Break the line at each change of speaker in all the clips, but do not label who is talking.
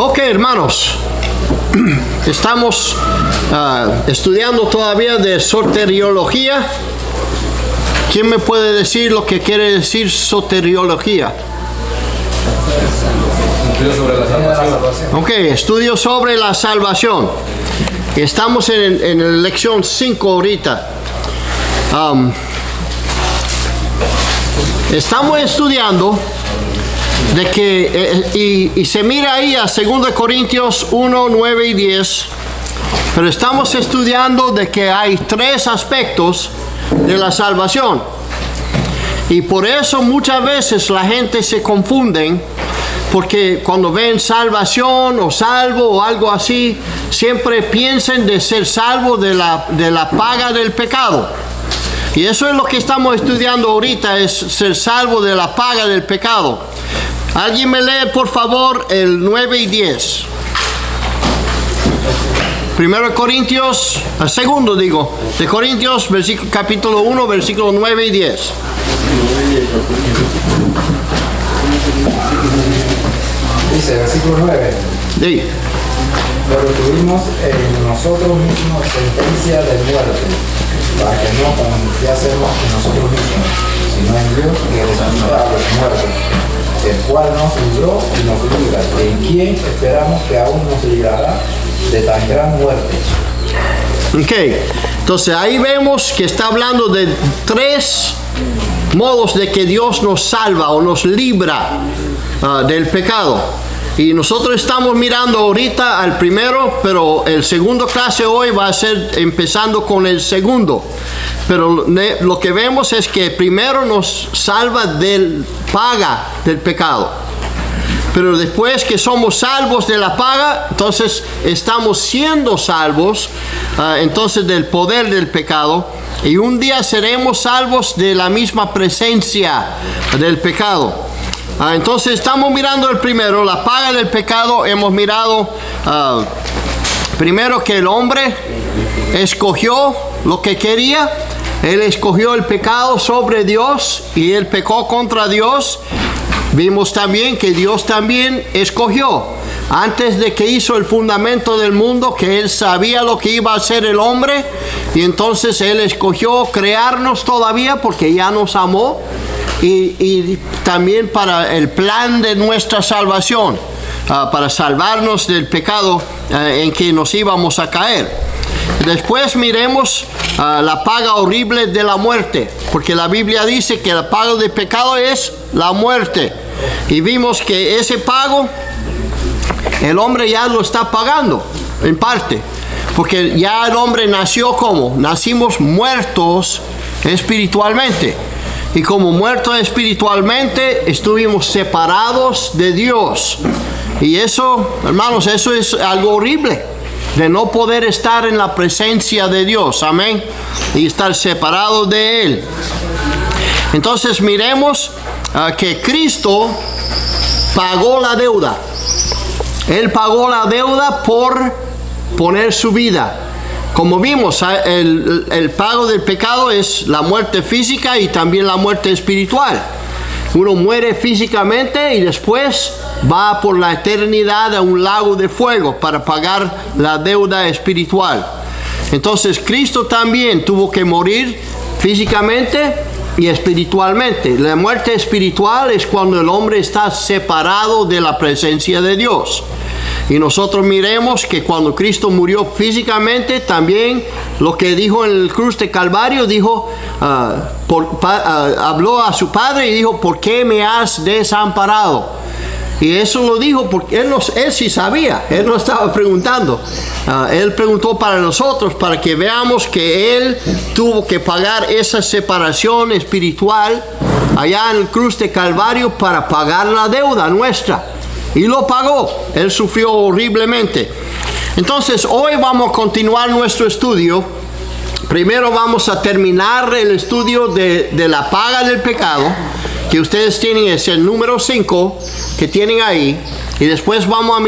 Ok, hermanos, estamos estudiando todavía de soteriología. ¿Quién me puede decir lo que quiere decir soteriología?
Estudio sobre la salvación.
Ok, estudio sobre la salvación. Estamos en la lección 5 ahorita. Estamos estudiando de que, y se mira ahí a 2 Corintios 1, 9 y 10, pero estamos estudiando de que hay 3 aspectos de la salvación. Y por eso muchas veces la gente se confunde, porque cuando ven salvación o salvo o algo así, siempre piensan de ser salvo de la paga del pecado. Y eso es lo que estamos estudiando ahorita, es ser salvo de la paga del pecado. Alguien me lee por favor el 9 y 10. 1 Corintios, segundo digo, de Corintios, capítulo 1, versículos 9 y 10.
Dice, versículo 9.
Sí.
Pero tuvimos en nosotros mismos sentencia de muerte, para que no confiásemos en nosotros mismos, sino en Dios que resucita a los muertos, el cual nos libró y nos libra, en quien esperamos que aún nos librará de tan gran muerte.
Ok, entonces ahí vemos que está hablando de 3 modos de que Dios nos salva o nos libra del pecado. Y nosotros estamos mirando ahorita al primero, pero el segundo clase hoy va a ser empezando con el segundo. Pero lo que vemos es que primero nos salva del paga del pecado. Pero después que somos salvos de la paga, entonces estamos siendo salvos entonces del poder del pecado. Y un día seremos salvos de la misma presencia del pecado. Entonces estamos mirando el primero, la paga del pecado. Hemos mirado primero que el hombre escogió lo que quería. Él escogió el pecado sobre Dios y él pecó contra Dios. Vimos también que Dios también escogió, antes de que hizo el fundamento del mundo, que Él sabía lo que iba a hacer el hombre, y entonces Él escogió crearnos todavía porque ya nos amó, y también para el plan de nuestra salvación, para salvarnos del pecado en que nos íbamos a caer. Después miremos la paga horrible de la muerte, porque la Biblia dice que la paga del pecado es la muerte. Y vimos que ese pago, el hombre ya lo está pagando, en parte. Porque ya el hombre nació como, nacimos muertos espiritualmente. Y como muertos espiritualmente, estuvimos separados de Dios. Y eso, hermanos, eso es algo horrible, de no poder estar en la presencia de Dios, amén, y estar separado de Él. Entonces miremos que Cristo pagó la deuda. Él pagó la deuda por poner su vida. Como vimos, el pago del pecado es la muerte física y también la muerte espiritual. Uno muere físicamente y después va por la eternidad a un lago de fuego para pagar la deuda espiritual. Entonces Cristo también tuvo que morir físicamente y espiritualmente. La muerte espiritual es cuando el hombre está separado de la presencia de Dios. Y nosotros miremos que cuando Cristo murió físicamente, también lo que dijo en el cruz de Calvario, dijo, habló a su Padre y dijo, ¿por qué me has desamparado? Y eso lo dijo porque él sí sabía, él no estaba preguntando. Él preguntó para nosotros, para que veamos que Él tuvo que pagar esa separación espiritual allá en el cruz de Calvario para pagar la deuda nuestra. Y lo pagó, Él sufrió horriblemente. Entonces hoy vamos a continuar nuestro estudio. Primero vamos a terminar el estudio de la paga del pecado, que ustedes tienen, es el número 5 que tienen ahí. Y después vamos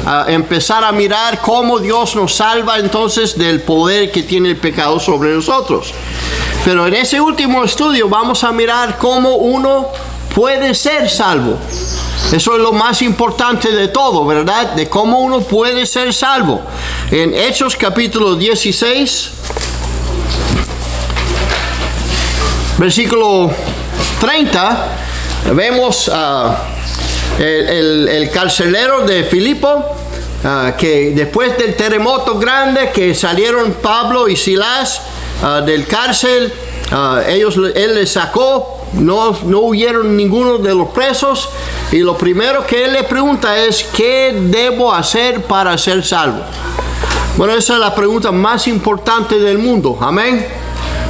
a empezar a mirar cómo Dios nos salva entonces del poder que tiene el pecado sobre nosotros. Pero en ese último estudio vamos a mirar cómo uno puede ser salvo. Eso es lo más importante de todo, ¿verdad? De cómo uno puede ser salvo. En Hechos capítulo 16, versículo 30, vemos el carcelero de Filipo, que después del terremoto grande que salieron Pablo y Silas del cárcel, él les sacó, no huyeron ninguno de los presos, y lo primero que él le pregunta es: ¿qué debo hacer para ser salvo? Bueno, esa es la pregunta más importante del mundo, amén,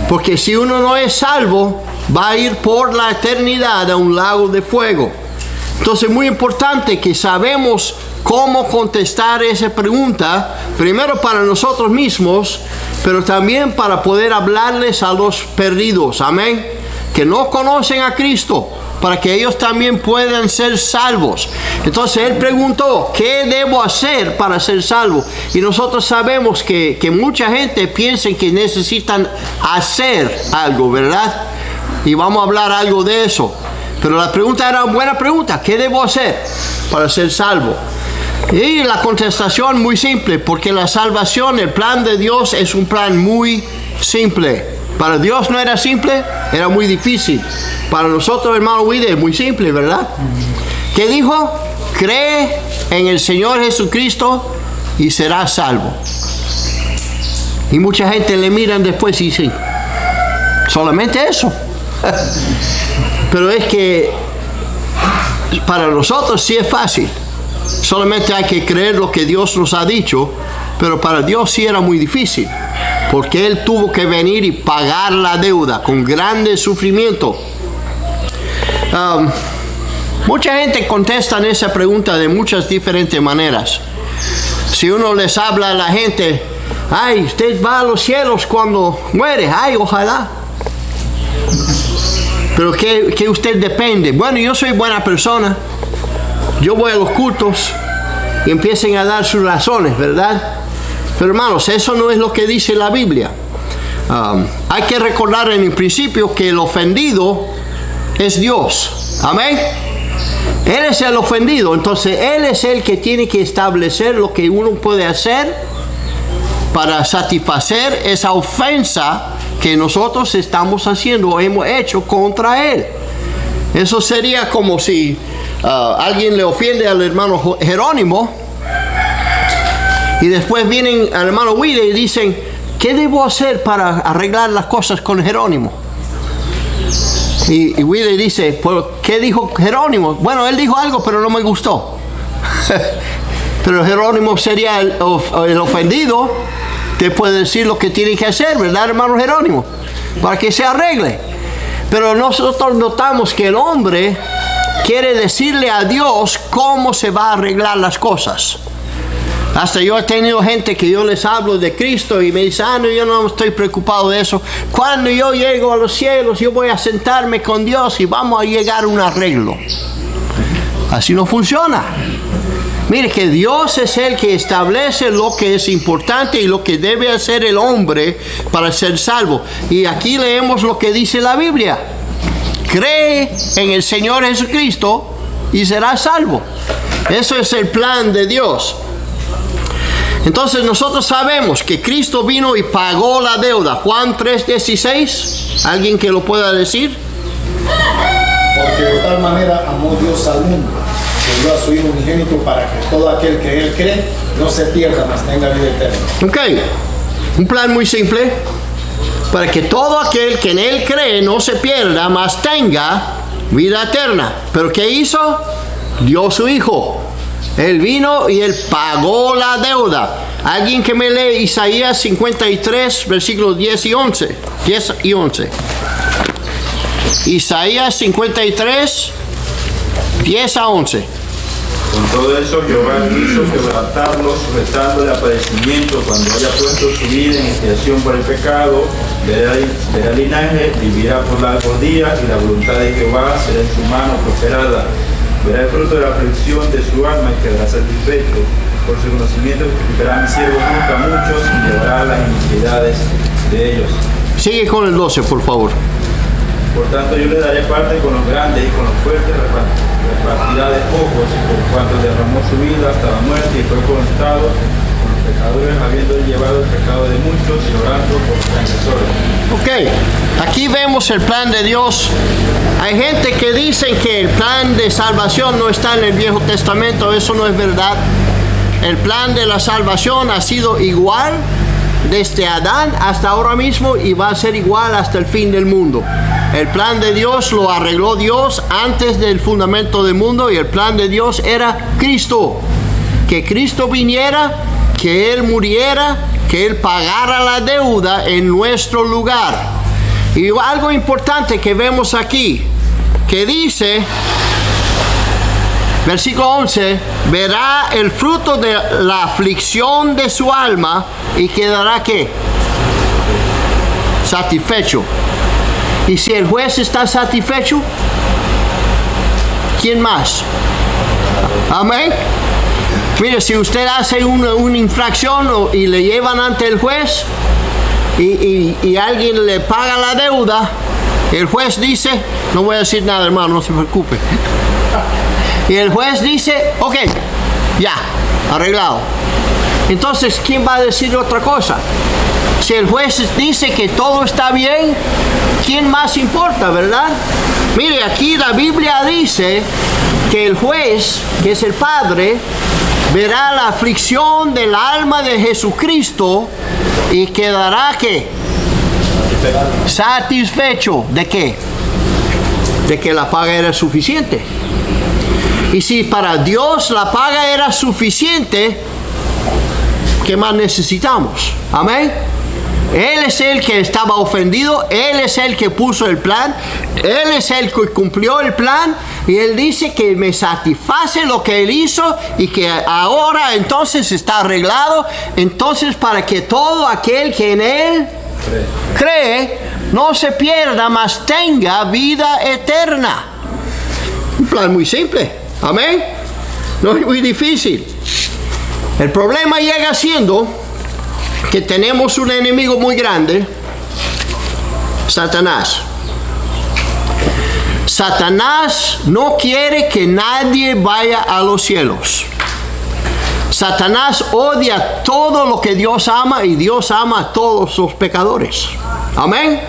porque si uno no es salvo, va a ir por la eternidad a un lago de fuego. Entonces es muy importante que sabemos cómo contestar esa pregunta, primero para nosotros mismos, pero también para poder hablarles a los perdidos, amén, que no conocen a Cristo, para que ellos también puedan ser salvos. Entonces él preguntó: ¿qué debo hacer para ser salvo? Y nosotros sabemos que mucha gente piensa que necesitan hacer algo, ¿verdad? Y vamos a hablar algo de eso. Pero la pregunta era una buena pregunta: ¿qué debo hacer para ser salvo? Y la contestación muy simple, porque la salvación, el plan de Dios es un plan muy simple. Para Dios no era simple, era muy difícil. Para nosotros, hermano Wide, es muy simple, ¿verdad? ¿Qué dijo? Cree en el Señor Jesucristo y serás salvo. Y mucha gente le miran después y dicen: solamente eso. Pero es que para nosotros sí es fácil. Solamente hay que creer lo que Dios nos ha dicho. Pero para Dios sí era muy difícil, porque Él tuvo que venir y pagar la deuda con grande sufrimiento. Mucha gente contesta en esa pregunta de muchas diferentes maneras. Si uno les habla a la gente: ay, usted va a los cielos cuando muere. Ay, ojalá. Pero ¿qué usted depende? Bueno, yo soy buena persona, yo voy a los cultos, y empiecen a dar sus razones, ¿verdad? Pero hermanos, eso no es lo que dice la Biblia. Hay que recordar en el principio que el ofendido es Dios. Amén. Él es el ofendido. Entonces Él es el que tiene que establecer lo que uno puede hacer para satisfacer esa ofensa que nosotros estamos haciendo o hemos hecho contra Él. Eso sería como si alguien le ofende al hermano Jerónimo, y después vienen al hermano Wide y dicen: ¿qué debo hacer para arreglar las cosas con Jerónimo? Y Wide dice: ¿qué dijo Jerónimo? Bueno, él dijo algo, pero no me gustó. Pero Jerónimo sería el ofendido, te puede decir lo que tiene que hacer, ¿verdad, hermano Jerónimo? Para que se arregle. Pero nosotros notamos que el hombre quiere decirle a Dios cómo se va a arreglar las cosas. Hasta yo he tenido gente que yo les hablo de Cristo y me dice: no, yo no estoy preocupado de eso. Cuando yo llego a los cielos, yo voy a sentarme con Dios y vamos a llegar a un arreglo. Así no funciona. Mire que Dios es el que establece lo que es importante y lo que debe hacer el hombre para ser salvo. Y aquí leemos lo que dice la Biblia: cree en el Señor Jesucristo y serás salvo. Eso es el plan de Dios. Entonces nosotros sabemos que Cristo vino y pagó la deuda. Juan 3:16, ¿alguien que lo pueda decir?
Porque de tal manera amó Dios al mundo, que dio a su Hijo unigénito, para que todo aquel que Él cree no se pierda, mas tenga vida eterna.
Ok, un plan muy simple: para que todo aquel que en Él cree no se pierda, mas tenga vida eterna. ¿Pero qué hizo? Dio su Hijo. Él vino y Él pagó la deuda. Alguien que me lee Isaías 53, versículos 10 y 11. 10 y 11. Isaías 53, 10 a 11.
Con todo eso Jehová quiso quebrantarlos, sujetándole a padecimiento. Cuando haya puesto su vida en expiación por el pecado, verá el linaje, vivirá por largos días, y la voluntad de Jehová será en su mano prosperada. Verá el fruto de la aflicción de su alma y quedará satisfecho. Por su conocimiento justificará a mis siervos nunca muchos, y llevará las iniquidades de ellos.
Sigue con el 12, por favor.
Por tanto, yo le daré parte con los grandes y con los fuertes repartirá de pocos, por cuanto derramó su vida hasta la muerte y fue contado con los pecadores, habiendo llevado el pecado de muchos y orando por los transgresores.
Ok, aquí vemos el plan de Dios. Hay gente que dicen que el plan de salvación no está en el Viejo Testamento. Eso no es verdad. El plan de la salvación ha sido igual desde Adán hasta ahora mismo y va a ser igual hasta el fin del mundo. El plan de Dios lo arregló Dios antes del fundamento del mundo, y el plan de Dios era Cristo. Que Cristo viniera, que Él muriera, que Él pagara la deuda en nuestro lugar. Y algo importante que vemos aquí, que dice, versículo 11, verá el fruto de la aflicción de su alma y quedará ¿qué? Satisfecho. Y si el juez está satisfecho, ¿quién más? Amén. Mire, si usted hace una infracción y le llevan ante el juez y alguien le paga la deuda, el juez dice, no voy a decir nada, hermano, no se preocupe. Y el juez dice, ok, ya, arreglado. Entonces, ¿quién va a decir otra cosa? Si el juez dice que todo está bien, ¿quién más importa, verdad? Mire, aquí la Biblia dice que el juez, que es el Padre, verá la aflicción del alma de Jesucristo y quedará ¿qué? Satisfecho. ¿De qué? De que la paga era suficiente. Y si para Dios la paga era suficiente, ¿qué más necesitamos? Amén. Él es el que estaba ofendido, Él es el que puso el plan, Él es el que cumplió el plan, y Él dice que me satisface lo que Él hizo y que ahora entonces está arreglado. Entonces, para que todo aquel que en Él cree no se pierda, mas tenga vida eterna. Un plan muy simple, amén. No es muy difícil. El problema llega siendo que tenemos un enemigo muy grande, Satanás. Satanás no quiere que nadie vaya a los cielos. Satanás odia todo lo que Dios ama, y Dios ama a todos los pecadores. Amén.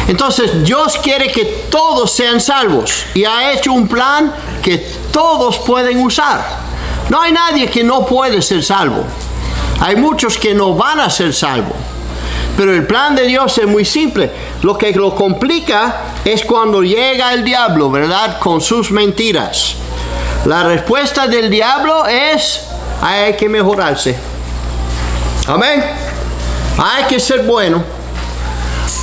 Entonces Dios quiere que todos sean salvos y ha hecho un plan que todos pueden usar. No hay nadie que no puede ser salvo. Hay muchos que no van a ser salvos. Pero el plan de Dios es muy simple. Lo que lo complica es cuando llega el diablo, ¿verdad? Con sus mentiras. La respuesta del diablo es: hay que mejorarse. Amén. Hay que ser bueno.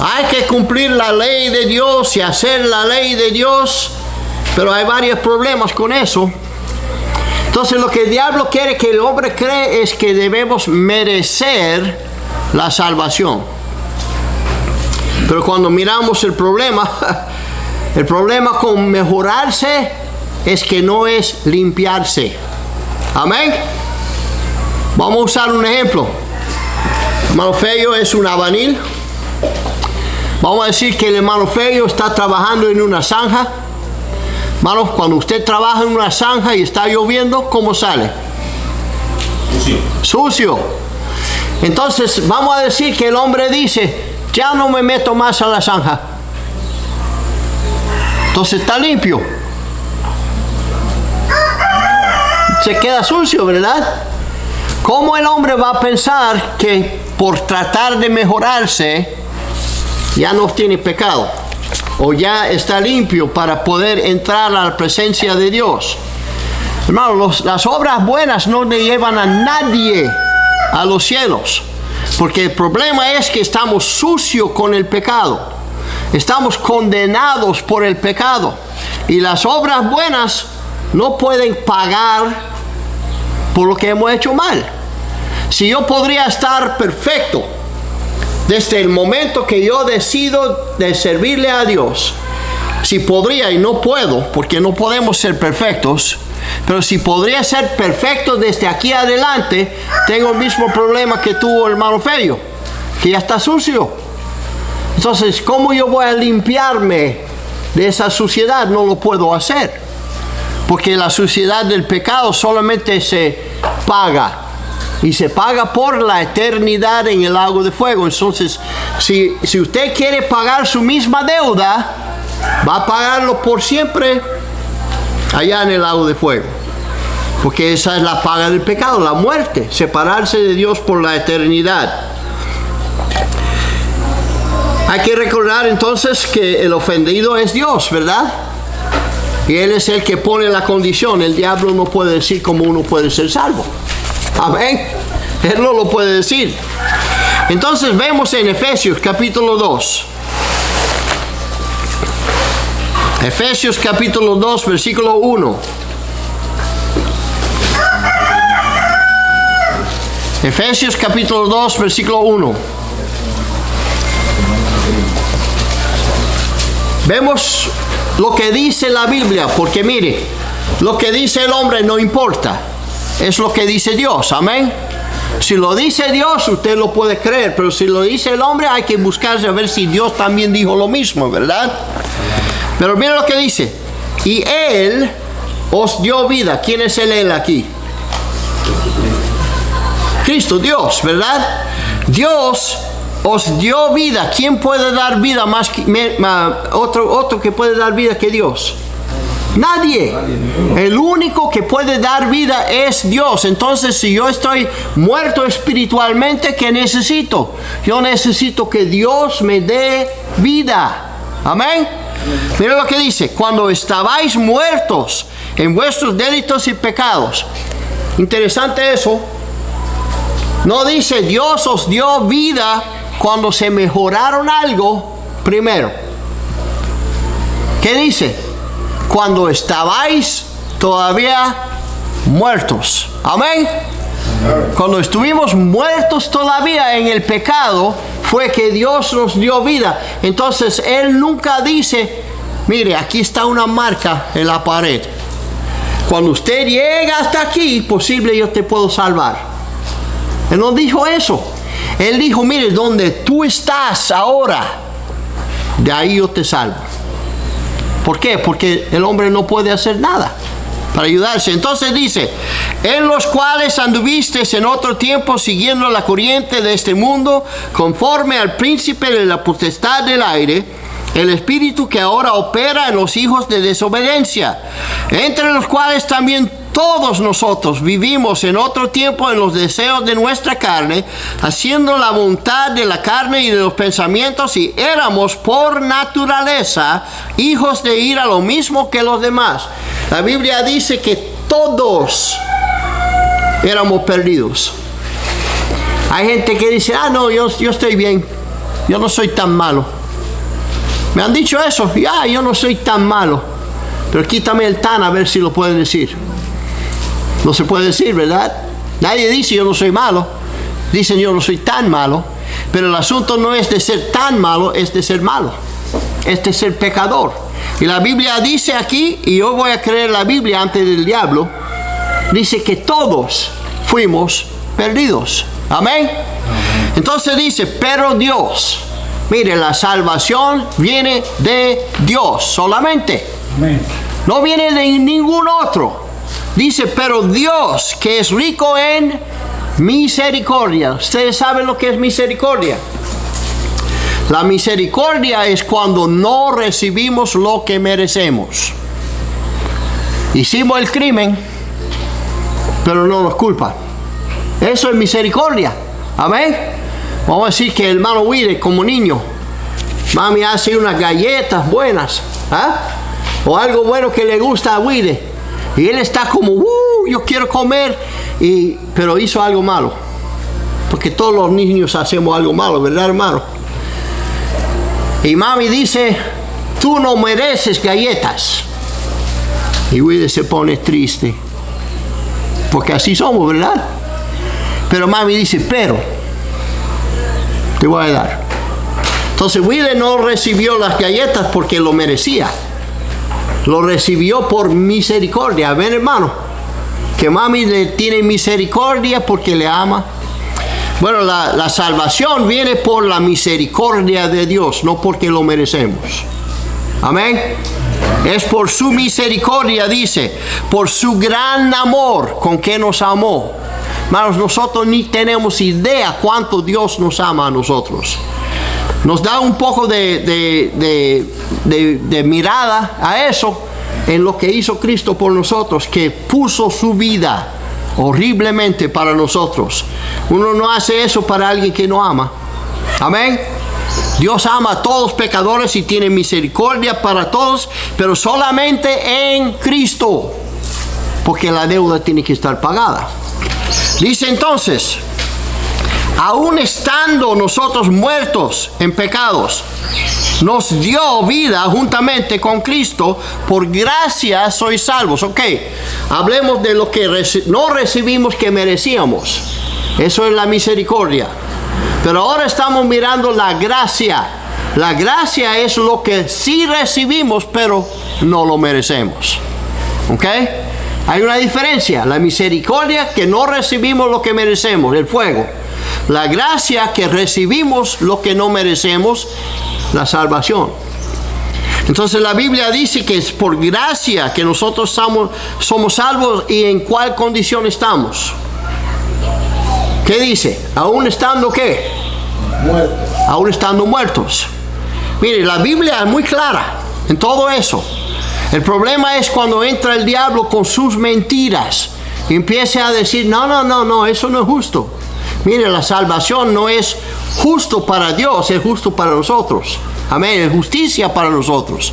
Hay que cumplir la ley de Dios y hacer la ley de Dios. Pero hay varios problemas con eso. Entonces lo que el diablo quiere que el hombre cree es que debemos merecer la salvación. Pero cuando miramos el problema con mejorarse es que no es limpiarse. Amén. Vamos a usar un ejemplo. Hermano Fello es un albañil. Vamos a decir que el hermano Fello está trabajando en una zanja. Hermanos, cuando usted trabaja en una zanja y está lloviendo, ¿cómo sale? Sucio. Entonces, vamos a decir que el hombre dice: ya no me meto más a la zanja. Entonces está limpio. Se queda sucio, ¿verdad? ¿Cómo el hombre va a pensar que por tratar de mejorarse ya no tiene pecado? O ya está limpio para poder entrar a la presencia de Dios. Hermano, las obras buenas no le llevan a nadie a los cielos. Porque el problema es que estamos sucios con el pecado. Estamos condenados por el pecado. Y las obras buenas no pueden pagar por lo que hemos hecho mal. Si yo podría estar perfecto desde el momento que yo decido de servirle a Dios, si podría, y no puedo, porque no podemos ser perfectos, pero si podría ser perfecto desde aquí adelante, tengo el mismo problema que tuvo el hermano Fello, que ya está sucio. Entonces, ¿cómo yo voy a limpiarme de esa suciedad? No lo puedo hacer. Porque la suciedad del pecado solamente se paga. Y se paga por la eternidad en el lago de fuego. Entonces, si usted quiere pagar su misma deuda, va a pagarlo por siempre allá en el lago de fuego. Porque esa es la paga del pecado, la muerte, separarse de Dios por la eternidad. Hay que recordar entonces que el ofendido es Dios, ¿verdad? Y Él es el que pone la condición. El diablo no puede decir cómo uno puede ser salvo. Amén. Él no lo puede decir. Entonces vemos en Efesios capítulo 2. Efesios capítulo 2, versículo 1. Efesios capítulo 2, versículo 1. Vemos lo que dice la Biblia, porque mire, lo que dice el hombre no importa, es lo que dice Dios, amén. Si lo dice Dios, usted lo puede creer, pero si lo dice el hombre, hay que buscarse a ver si Dios también dijo lo mismo, ¿verdad? Pero mire lo que dice, y Él os dio vida. ¿Quién es el Él aquí? Cristo, Dios, ¿verdad? Dios os dio vida. ¿Quién puede dar vida más que otro que puede dar vida que Dios? Nadie. El único que puede dar vida es Dios. Entonces, si yo estoy muerto espiritualmente, ¿qué necesito? Yo necesito que Dios me dé vida. Amén. Mira lo que dice: cuando estabais muertos en vuestros delitos y pecados. Interesante eso. No dice Dios os dio vida cuando se mejoraron algo primero. ¿Qué dice? Cuando estabais todavía muertos. Amén. Cuando estuvimos muertos todavía en el pecado, fue que Dios nos dio vida. Entonces Él nunca dice, mire, aquí está una marca en la pared. Cuando usted llega hasta aquí, posible yo te puedo salvar. Él no dijo eso. Él dijo, mire, donde tú estás ahora, de ahí yo te salvo. ¿Por qué? Porque el hombre no puede hacer nada para ayudarse. Entonces dice, en los cuales anduvisteis en otro tiempo siguiendo la corriente de este mundo, conforme al príncipe de la potestad del aire, el espíritu que ahora opera en los hijos de desobediencia, entre los cuales también todos nosotros vivimos en otro tiempo en los deseos de nuestra carne, haciendo la voluntad de la carne y de los pensamientos, y éramos por naturaleza hijos de ira, lo mismo que los demás. La Biblia dice que todos éramos perdidos. Hay gente que dice, no, yo estoy bien, yo no soy tan malo. Me han dicho eso, yo no soy tan malo. Pero quítame el tan a ver si lo pueden decir. No se puede decir, ¿verdad? Nadie dice yo no soy malo. Dicen yo no soy tan malo. Pero el asunto no es de ser tan malo, es de ser malo. Es de ser pecador. Y la Biblia dice aquí, y yo voy a creer la Biblia antes del diablo, dice que todos fuimos perdidos. Amén. Entonces dice, pero Dios. Mire, la salvación viene de Dios solamente.
Amén.
No viene de ningún otro. Dice, pero Dios, que es rico en misericordia. ¿Ustedes saben lo que es misericordia? La misericordia es cuando no recibimos lo que merecemos. Hicimos el crimen, pero no nos culpan. Eso es misericordia. Amén. Vamos a decir que el hermano Wide, como niño, mami hace unas galletas buenas, o algo bueno que le gusta a Wide, y él está como, yo quiero comer, pero hizo algo malo, porque todos los niños hacemos algo malo, ¿verdad, hermano? Y mami dice, tú no mereces galletas, y Wide se pone triste, porque así somos, ¿verdad? Pero mami dice, pero te voy a dar. Entonces Wide no recibió las galletas porque lo merecía. Lo recibió por misericordia. Ven, hermano, que mami le tiene misericordia porque le ama. Bueno, la salvación viene por la misericordia de Dios, no porque lo merecemos. Amén. Es por su misericordia, dice, por su gran amor con que nos amó. Hermanos, nosotros ni tenemos idea cuánto Dios nos ama a nosotros. Nos da un poco de mirada a eso en lo que hizo Cristo por nosotros, que puso su vida horriblemente para nosotros. Uno no hace eso para alguien que no ama. Amén. Dios ama a todos los pecadores y tiene misericordia para todos, pero solamente en Cristo, porque la deuda tiene que estar pagada. Dice entonces, aún estando nosotros muertos en pecados, nos dio vida juntamente con Cristo, por gracia sois salvos. Ok, hablemos de lo que no recibimos que merecíamos. Eso es la misericordia. Pero ahora estamos mirando la gracia. La gracia es lo que sí recibimos, pero no lo merecemos. ¿Ok? Hay una diferencia. La misericordia, que no recibimos lo que merecemos, el fuego. La gracia, que recibimos lo que no merecemos, la salvación. Entonces la Biblia dice que es por gracia que nosotros somos salvos. ¿Y en cuál condición estamos? ¿Qué dice? ¿Aún estando qué?
Muertos.
Aún estando muertos. Mire, la Biblia es muy clara en todo eso. El problema es cuando entra el diablo con sus mentiras y empieza a decir, no, eso no es justo. Mire, la salvación no es justo para Dios, es justo para nosotros. Amén, es justicia para nosotros.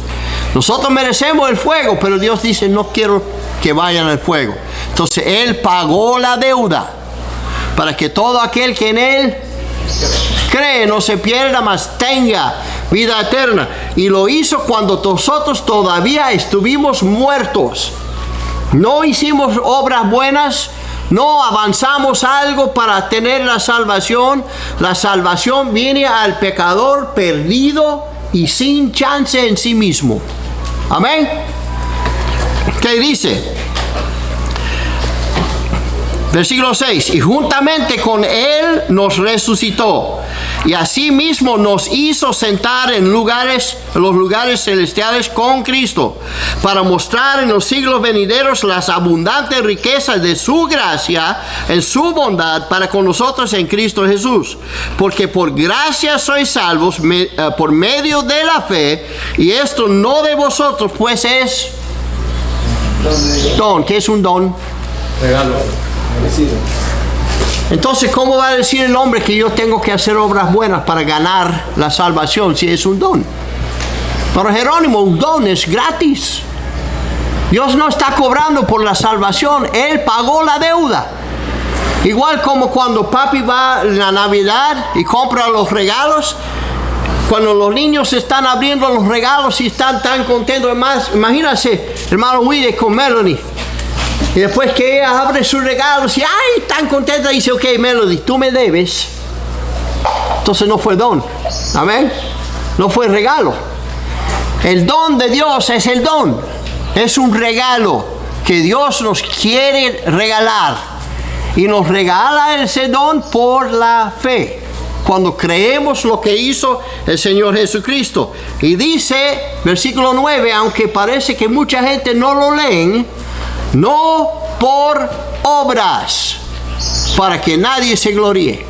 Nosotros merecemos el fuego, pero Dios dice, no quiero que vayan al fuego. Entonces Él pagó la deuda para que todo aquel que en Él cree no se pierda, mas tenga vida eterna. Y lo hizo cuando nosotros todavía estuvimos muertos. No hicimos obras buenas, no avanzamos algo para tener la salvación. La salvación viene al pecador perdido y sin chance en sí mismo. Amén. ¿Qué dice? Versículo 6, y juntamente con Él nos resucitó, y asimismo nos hizo sentar en los lugares celestiales con Cristo, para mostrar en los siglos venideros las abundantes riquezas de su gracia en su bondad para con nosotros en Cristo Jesús. Porque por gracia sois salvos por medio de la fe, y esto no de vosotros, pues es don. ¿Qué es un don?
Regalo.
Entonces, ¿cómo va a decir el hombre que yo tengo que hacer obras buenas para ganar la salvación si es un don? Para Jerónimo, un don es gratis. Dios no está cobrando por la salvación, Él pagó la deuda. Igual como cuando papi va en la Navidad y compra los regalos, cuando los niños están abriendo los regalos y están tan contentos. Además, imagínense, hermano Willy con Melanie. Y después que ella abre sus regalos y ¡ay! Tan contenta, dice, ok, Melody, tú me debes. Entonces no fue don. Amén. No fue regalo. El don de Dios es el don. Es un regalo que Dios nos quiere regalar. Y nos regala ese don por la fe. Cuando creemos lo que hizo el Señor Jesucristo. Y dice, versículo 9, aunque parece que mucha gente no lo leen, no por obras, para que nadie se gloríe.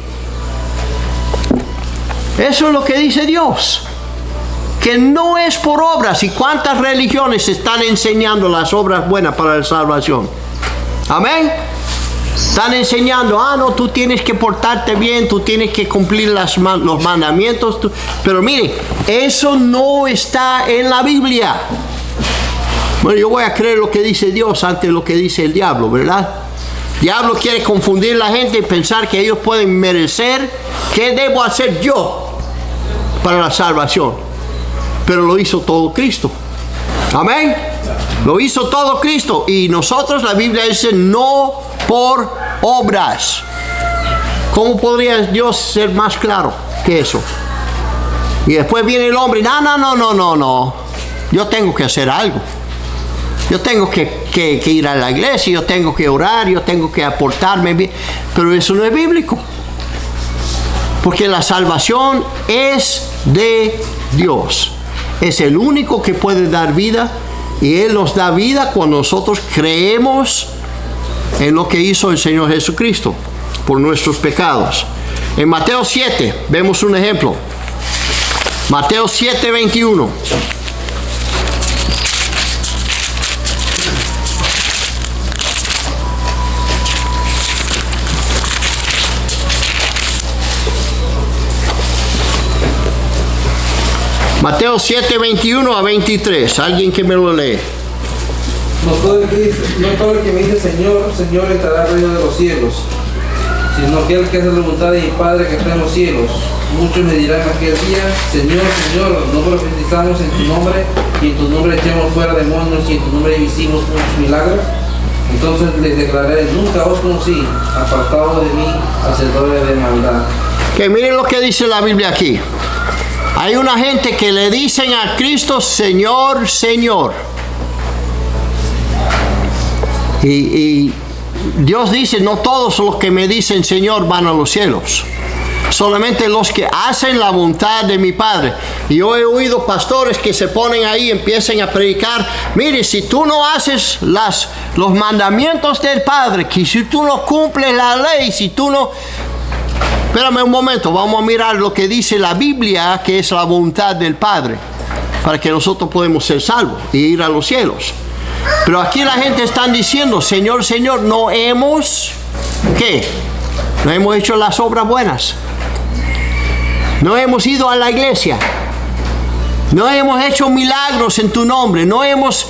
Eso es lo que dice Dios, que no es por obras. ¿Y cuántas religiones están enseñando las obras buenas para la salvación? Amén. Están enseñando, no, tú tienes que portarte bien, tú tienes que cumplir los mandamientos. Pero mire, eso no está en la Biblia. Bueno, yo voy a creer lo que dice Dios antes de lo que dice el diablo, ¿verdad? El diablo quiere confundir a la gente y pensar que ellos pueden merecer. ¿Qué debo hacer yo para la salvación? Pero lo hizo todo Cristo. Amén. Lo hizo todo Cristo. Y nosotros, la Biblia dice, no por obras. ¿Cómo podría Dios ser más claro que eso? Y después viene el hombre, no. Yo tengo que hacer algo. Yo tengo que ir a la iglesia, yo tengo que orar, yo tengo que aportarme bien. Pero eso no es bíblico. Porque la salvación es de Dios. Es el único que puede dar vida, y Él nos da vida cuando nosotros creemos en lo que hizo el Señor Jesucristo por nuestros pecados. En Mateo 7 vemos un ejemplo. Mateo 7, 21. Mateo 7, 21 a 23. Alguien que me lo lee.
No todo el que me dice Señor, Señor entrará al reino de los cielos, sino aquel que hace la voluntad de mi Padre que está en los cielos. Muchos me dirán aquel día, Señor, Señor, no profetizamos en tu nombre, y en tu nombre echamos fuera demonios, y en tu nombre hicimos muchos milagros. Entonces les declararé, nunca os conocí, apartados de mí, hacedores de maldad.
Que miren lo que dice la Biblia aquí. Hay una gente que le dicen a Cristo, Señor, Señor. Y Dios dice, no todos los que me dicen Señor van a los cielos. Solamente los que hacen la voluntad de mi Padre. Y yo he oído pastores que se ponen ahí y empiezan a predicar. Mire, si tú no haces los mandamientos del Padre, que si tú no cumples la ley, si tú no... Espérame un momento, vamos a mirar lo que dice la Biblia, que es la voluntad del Padre, para que nosotros podamos ser salvos y ir a los cielos. Pero aquí la gente está diciendo, Señor, Señor, no hemos, ¿qué? No hemos hecho las obras buenas. No hemos ido a la iglesia. No hemos hecho milagros en tu nombre. No hemos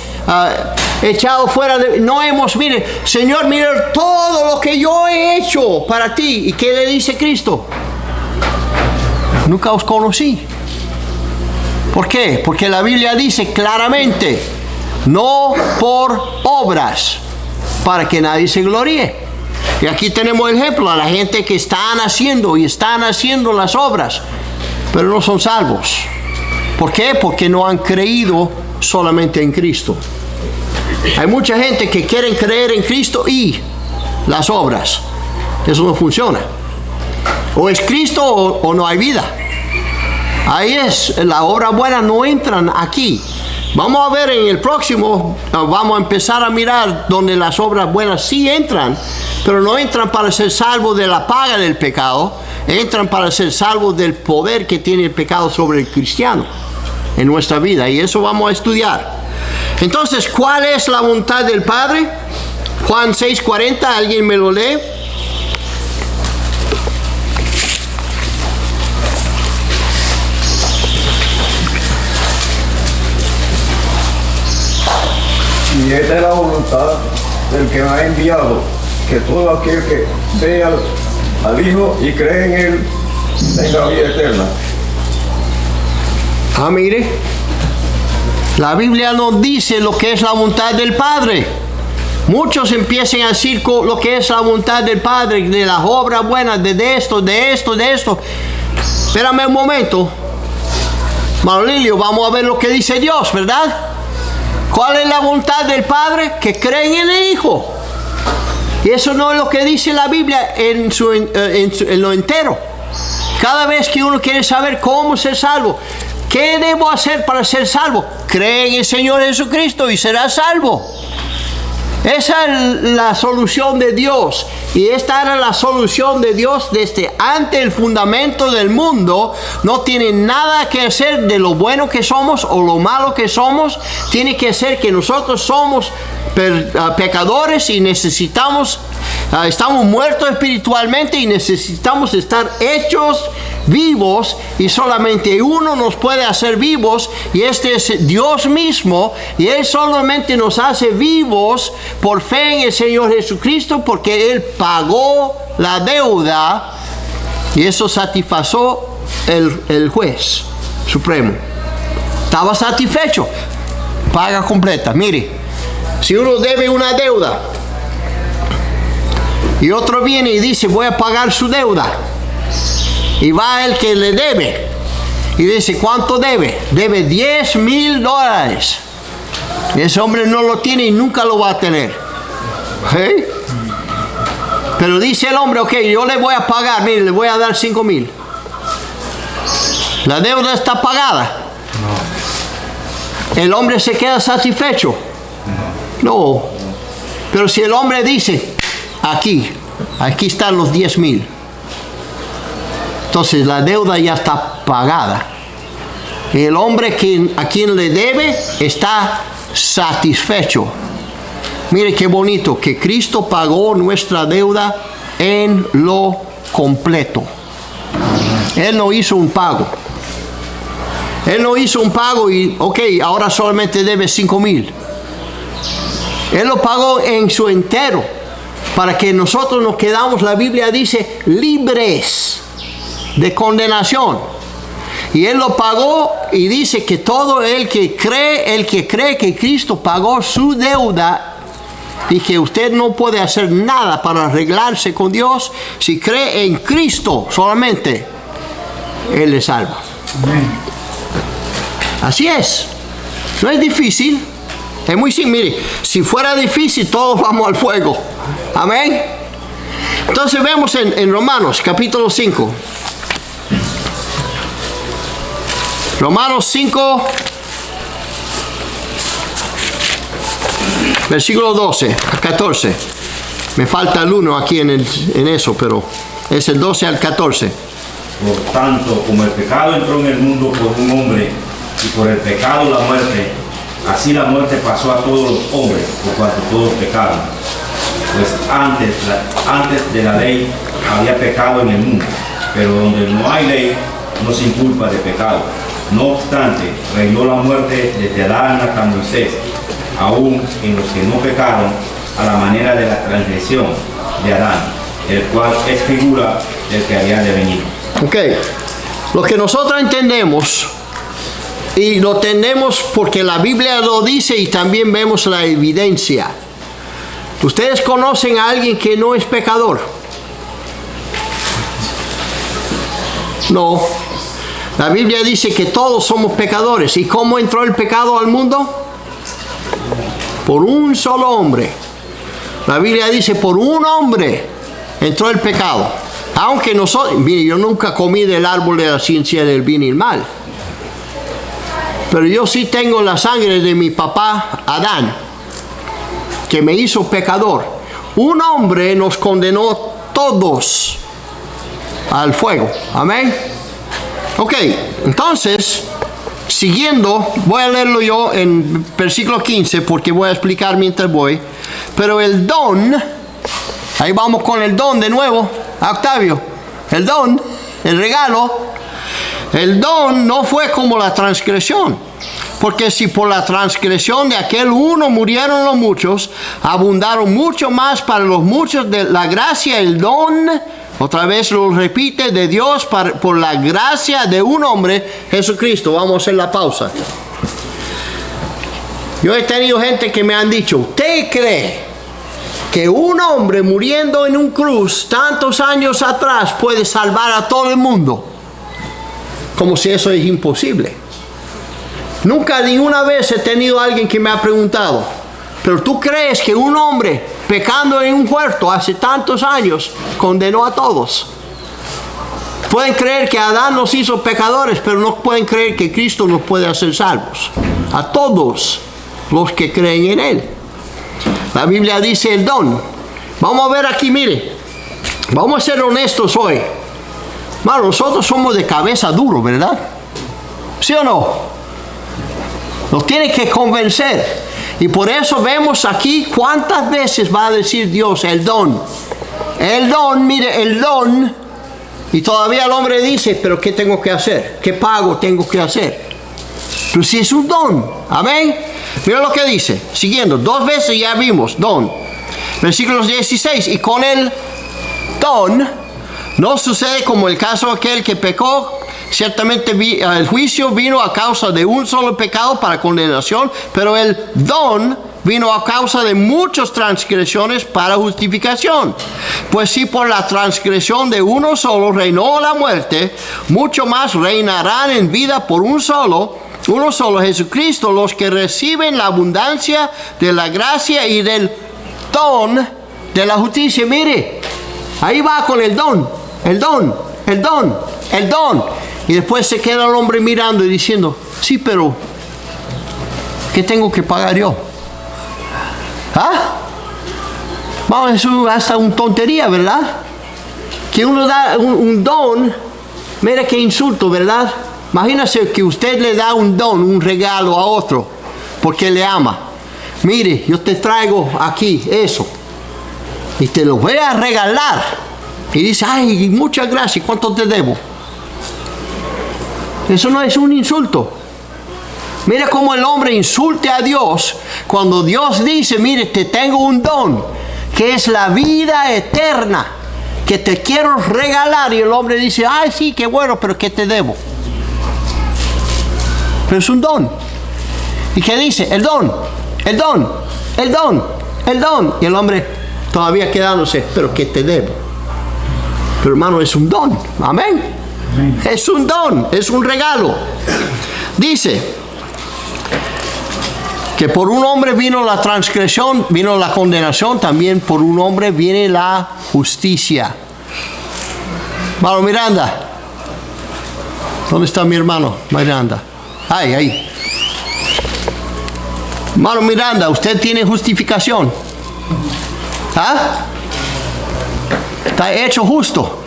echado fuera de... No hemos, mire, Señor, mire todo lo que yo he hecho para ti. ¿Y qué le dice Cristo? Nunca os conocí. ¿Por qué? Porque la Biblia dice claramente, no por obras, para que nadie se gloríe. Y aquí tenemos el ejemplo a la gente que están haciendo las obras, pero no son salvos. ¿Por qué? Porque no han creído solamente en Cristo. Hay mucha gente que quiere creer en Cristo y las obras. Eso no funciona. O es Cristo o no hay vida. Ahí es, las obras buenas no entran aquí. Vamos a ver en el próximo, vamos a empezar a mirar donde las obras buenas sí entran, pero no entran para ser salvos de la paga del pecado, entran para ser salvos del poder que tiene el pecado sobre el cristiano en nuestra vida, y eso vamos a estudiar. Entonces, ¿cuál es la voluntad del Padre? Juan 6:40, ¿alguien me lo lee?
Y esta es la voluntad del que me ha enviado, que todo aquel que vea al Hijo y cree en Él tenga vida eterna.
Mire, la Biblia nos dice lo que es la voluntad del Padre. Muchos empiezan a decir lo que es la voluntad del Padre, de las obras buenas, de esto. Espérame un momento. Manolilio, vamos a ver lo que dice Dios, ¿verdad? ¿Cuál es la voluntad del Padre? Que creen en el Hijo. Y eso no es lo que dice la Biblia en lo entero. Cada vez que uno quiere saber cómo ser salvo, ¿qué debo hacer para ser salvo? Cree en el Señor Jesucristo y serás salvo. Esa es la solución de Dios. Y esta era la solución de Dios desde antes el fundamento del mundo. No tiene nada que hacer de lo bueno que somos o lo malo que somos. Tiene que ser que nosotros somos pecadores y necesitamos, estamos muertos espiritualmente y necesitamos estar hechos vivos, y solamente uno nos puede hacer vivos, y este es Dios mismo, y Él solamente nos hace vivos por fe en el Señor Jesucristo, porque Él pagó la deuda y eso satisfació el juez supremo. Estaba satisfecho, paga completa. Mire, si uno debe una deuda y otro viene y dice voy a pagar su deuda, y va el que le debe y dice ¿cuánto debe? Debe $10,000. Ese hombre no lo tiene y nunca lo va a tener. ¿Sí? Pero dice el hombre, ok, yo le voy a pagar, mire, le voy a dar $5,000. La deuda está pagada. ¿El hombre se queda satisfecho? No. Pero si el hombre dice, aquí están los 10,000. Entonces la deuda ya está pagada. El hombre a quien le debe está satisfecho. Mire qué bonito que Cristo pagó nuestra deuda en lo completo. Él no hizo un pago. Él no hizo un pago y, ok, ahora solamente debe 5,000. Él lo pagó en su entero para que nosotros nos quedamos, la Biblia dice, libres de condenación. Y Él lo pagó y dice que todo el que cree que Cristo pagó su deuda y que usted no puede hacer nada para arreglarse con Dios, si cree en Cristo solamente, Él le salva. Amén. Así es. No es difícil. Es muy simple. Mire, si fuera difícil, todos vamos al fuego. Amén. Entonces vemos en Romanos capítulo 5. Romanos 5, versículo 12 a 14. Me falta el 1 aquí en eso, pero es el 12 al 14.
Por tanto, como el pecado entró en el mundo por un hombre, y por el pecado la muerte, así la muerte pasó a todos los hombres, por cuanto todos pecaron. Pues antes de la ley había pecado en el mundo, pero donde no hay ley, no se inculpa de pecado. No obstante, reinó la muerte desde Adán hasta Moisés, aún en los que no pecaron, a la manera de la transgresión de Adán, el cual es figura del que había de venir.
Ok, lo que nosotros entendemos, y lo tenemos porque la Biblia lo dice y también vemos la evidencia. ¿Ustedes conocen a alguien que no es pecador? No. La Biblia dice que todos somos pecadores. ¿Y cómo entró el pecado al mundo? Por un solo hombre. La Biblia dice, por un hombre entró el pecado. Aunque nosotros, mire, yo nunca comí del árbol de la ciencia del bien y el mal. Pero yo sí tengo la sangre de mi papá Adán, que me hizo pecador. Un hombre nos condenó todos al fuego. Amén. Ok, entonces, siguiendo, voy a leerlo yo en versículo 15 porque voy a explicar mientras voy. Pero el don, ahí vamos con el don de nuevo, Octavio. El don, el regalo. El don no fue como la transgresión, porque si por la transgresión de aquel uno murieron los muchos, abundaron mucho más para los muchos de la gracia, el don, otra vez lo repite, de Dios por la gracia de un hombre, Jesucristo. Vamos a hacer la pausa. Yo he tenido gente que me han dicho, ¿usted cree que un hombre muriendo en un cruz tantos años atrás puede salvar a todo el mundo? Como si eso es imposible. Nunca ni una vez he tenido a alguien que me ha preguntado, ¿pero tú crees que un hombre pecando en un huerto hace tantos años condenó a todos? Pueden creer que Adán nos hizo pecadores, pero no pueden creer que Cristo nos puede hacer salvos. A todos los que creen en Él. La Biblia dice el don. Vamos a ver aquí, mire. Vamos a ser honestos hoy. Bueno, nosotros somos de cabeza duro, ¿verdad? ¿Sí o no? Nos tiene que convencer. Y por eso vemos aquí cuántas veces va a decir Dios el don. El don, mire, el don. Y todavía el hombre dice, pero ¿qué tengo que hacer? ¿Qué pago tengo que hacer? Pero si es un don. Amén. Mira lo que dice. Siguiendo, 2 veces ya vimos don. Versículos 16. Y con el don no sucede como el caso aquel que pecó. Ciertamente el juicio vino a causa de un solo pecado para condenación, pero el don vino a causa de muchas transgresiones para justificación. Pues si por la transgresión de uno solo reinó la muerte, mucho más reinarán en vida por uno solo, Jesucristo, los que reciben la abundancia de la gracia y del don de la justicia. Mire, ahí va con el don. El don, el don, el don. Y después se queda el hombre mirando y diciendo, sí, pero ¿qué tengo que pagar yo? ¿Ah? Vamos, es hasta una tontería, ¿verdad? Que uno da un don, mira qué insulto, ¿verdad? Imagínese que usted le da un don, un regalo a otro, porque le ama. Mire, yo te traigo aquí eso, y te lo voy a regalar. Y dice, ay, muchas gracias, ¿cuánto te debo? Eso no es un insulto. Mira cómo el hombre insulte a Dios cuando Dios dice, mire, te tengo un don, que es la vida eterna, que te quiero regalar. Y el hombre dice, ay, sí, qué bueno, pero ¿qué te debo? Pero es un don. ¿Y qué dice? El don, el don, el don, el don. Y el hombre todavía quedándose, pero ¿qué te debo? Pero hermano, es un don. Amén. Es un don, es un regalo. Dice que por un hombre vino la transgresión, vino la condenación, también por un hombre viene la justicia. Hermano Miranda, ¿dónde está mi hermano Miranda? Ahí. Hermano Miranda, ¿usted tiene justificación? ¿Ah? Está hecho justo.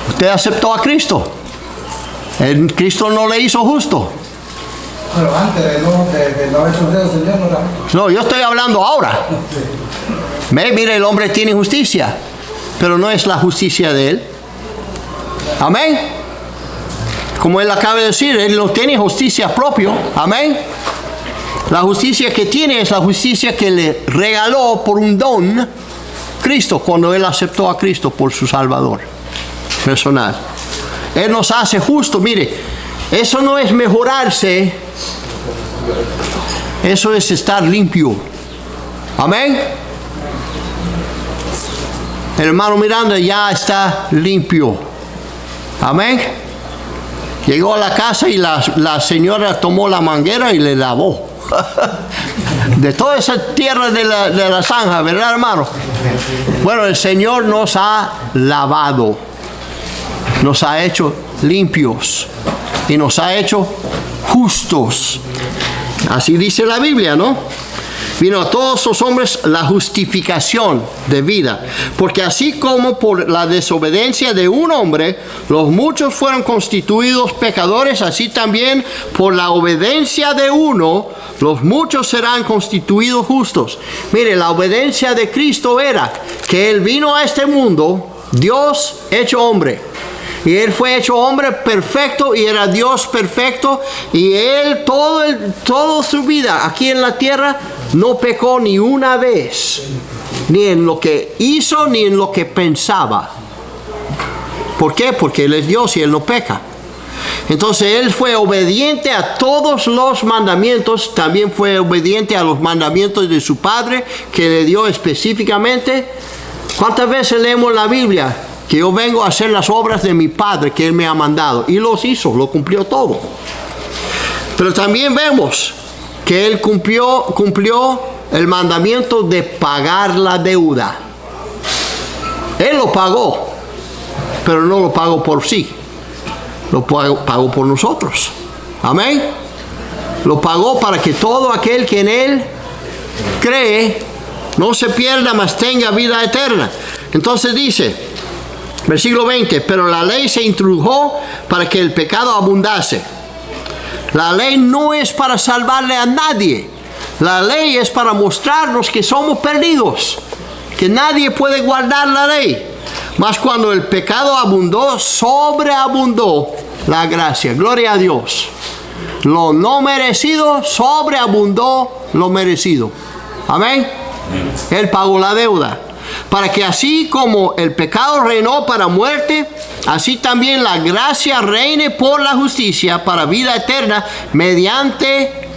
Usted aceptó a Cristo. Cristo no le hizo justo.
Pero antes de no haber sufrido, Señor, no era.
No, yo estoy hablando ahora. Mire, el hombre tiene justicia, pero no es la justicia de él. Amén. Como él acaba de decir, él no tiene justicia propia. Amén. La justicia que tiene es la justicia que le regaló por un don Cristo, cuando él aceptó a Cristo por su Salvador personal. Él nos hace justo. Mire, eso no es mejorarse, eso es estar limpio. Amén. El hermano Miranda ya está limpio. Amén. Llegó a la casa y la señora tomó la manguera y le lavó. De toda esa tierra de la zanja, ¿verdad, hermano? Bueno, el Señor nos ha lavado, nos ha hecho limpios y nos ha hecho justos. Así dice la Biblia, ¿no? Vino a todos los hombres la justificación de vida, porque así como por la desobediencia de un hombre los muchos fueron constituidos pecadores, así también por la obediencia de uno los muchos serán constituidos justos. Mire, la obediencia de Cristo era que Él vino a este mundo, Dios hecho hombre. Y Él fue hecho hombre perfecto y era Dios perfecto. Y Él toda su vida aquí en la tierra no pecó ni una vez. Ni en lo que hizo ni en lo que pensaba. ¿Por qué? Porque Él es Dios y Él no peca. Entonces Él fue obediente a todos los mandamientos. También fue obediente a los mandamientos de su Padre, que le dio específicamente. ¿Cuántas veces leemos la Biblia? Que yo vengo a hacer las obras de mi Padre que Él me ha mandado. Y los hizo, lo cumplió todo. Pero también vemos que Él cumplió el mandamiento de pagar la deuda. Él lo pagó, pero no lo pagó por sí. Lo pagó por nosotros. Amén. Lo pagó para que todo aquel que en Él cree no se pierda, mas tenga vida eterna. Entonces dice, versículo 20, pero la ley se introdujo para que el pecado abundase. La ley no es para salvarle a nadie. La ley es para mostrarnos que somos perdidos, que nadie puede guardar la ley. Mas cuando el pecado abundó, sobreabundó la gracia. Gloria a Dios. Lo no merecido sobreabundó lo merecido. Amén. Él pagó la deuda. Para que así como el pecado reinó para muerte, así también la gracia reine por la justicia para vida eterna mediante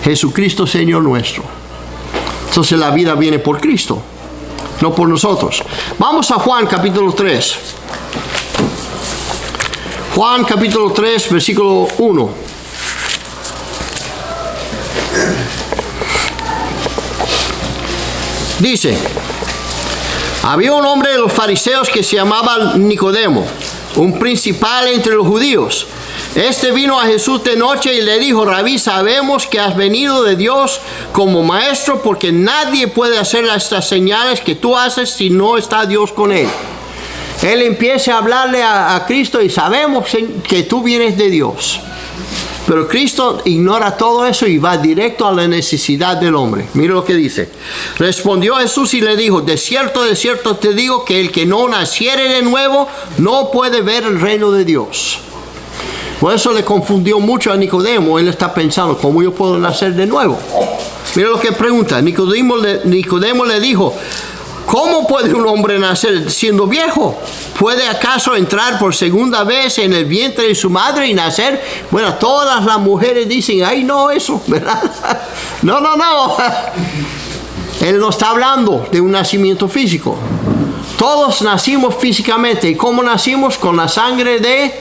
Jesucristo Señor nuestro. Entonces la vida viene por Cristo, no por nosotros. Vamos a Juan capítulo 3. Juan capítulo 3, versículo 1. Dice: había un hombre de los fariseos que se llamaba Nicodemo, un principal entre los judíos. Este vino a Jesús de noche y le dijo: Rabí, sabemos que has venido de Dios como maestro, porque nadie puede hacer estas señales que tú haces si no está Dios con él. Él empieza a hablarle a Cristo y sabemos que tú vienes de Dios. Pero Cristo ignora todo eso y va directo a la necesidad del hombre. Mira lo que dice. Respondió Jesús y le dijo: de cierto te digo que el que no naciere de nuevo no puede ver el reino de Dios. Por eso le confundió mucho a Nicodemo. Él está pensando: ¿cómo yo puedo nacer de nuevo? Mira lo que pregunta. Nicodemo le dijo: ¿cómo puede un hombre nacer siendo viejo? ¿Puede acaso entrar por segunda vez en el vientre de su madre y nacer? Bueno, todas las mujeres dicen: ay, no, eso, ¿verdad? No. Él no está hablando de un nacimiento físico. Todos nacimos físicamente. ¿Y cómo nacimos? Con la sangre de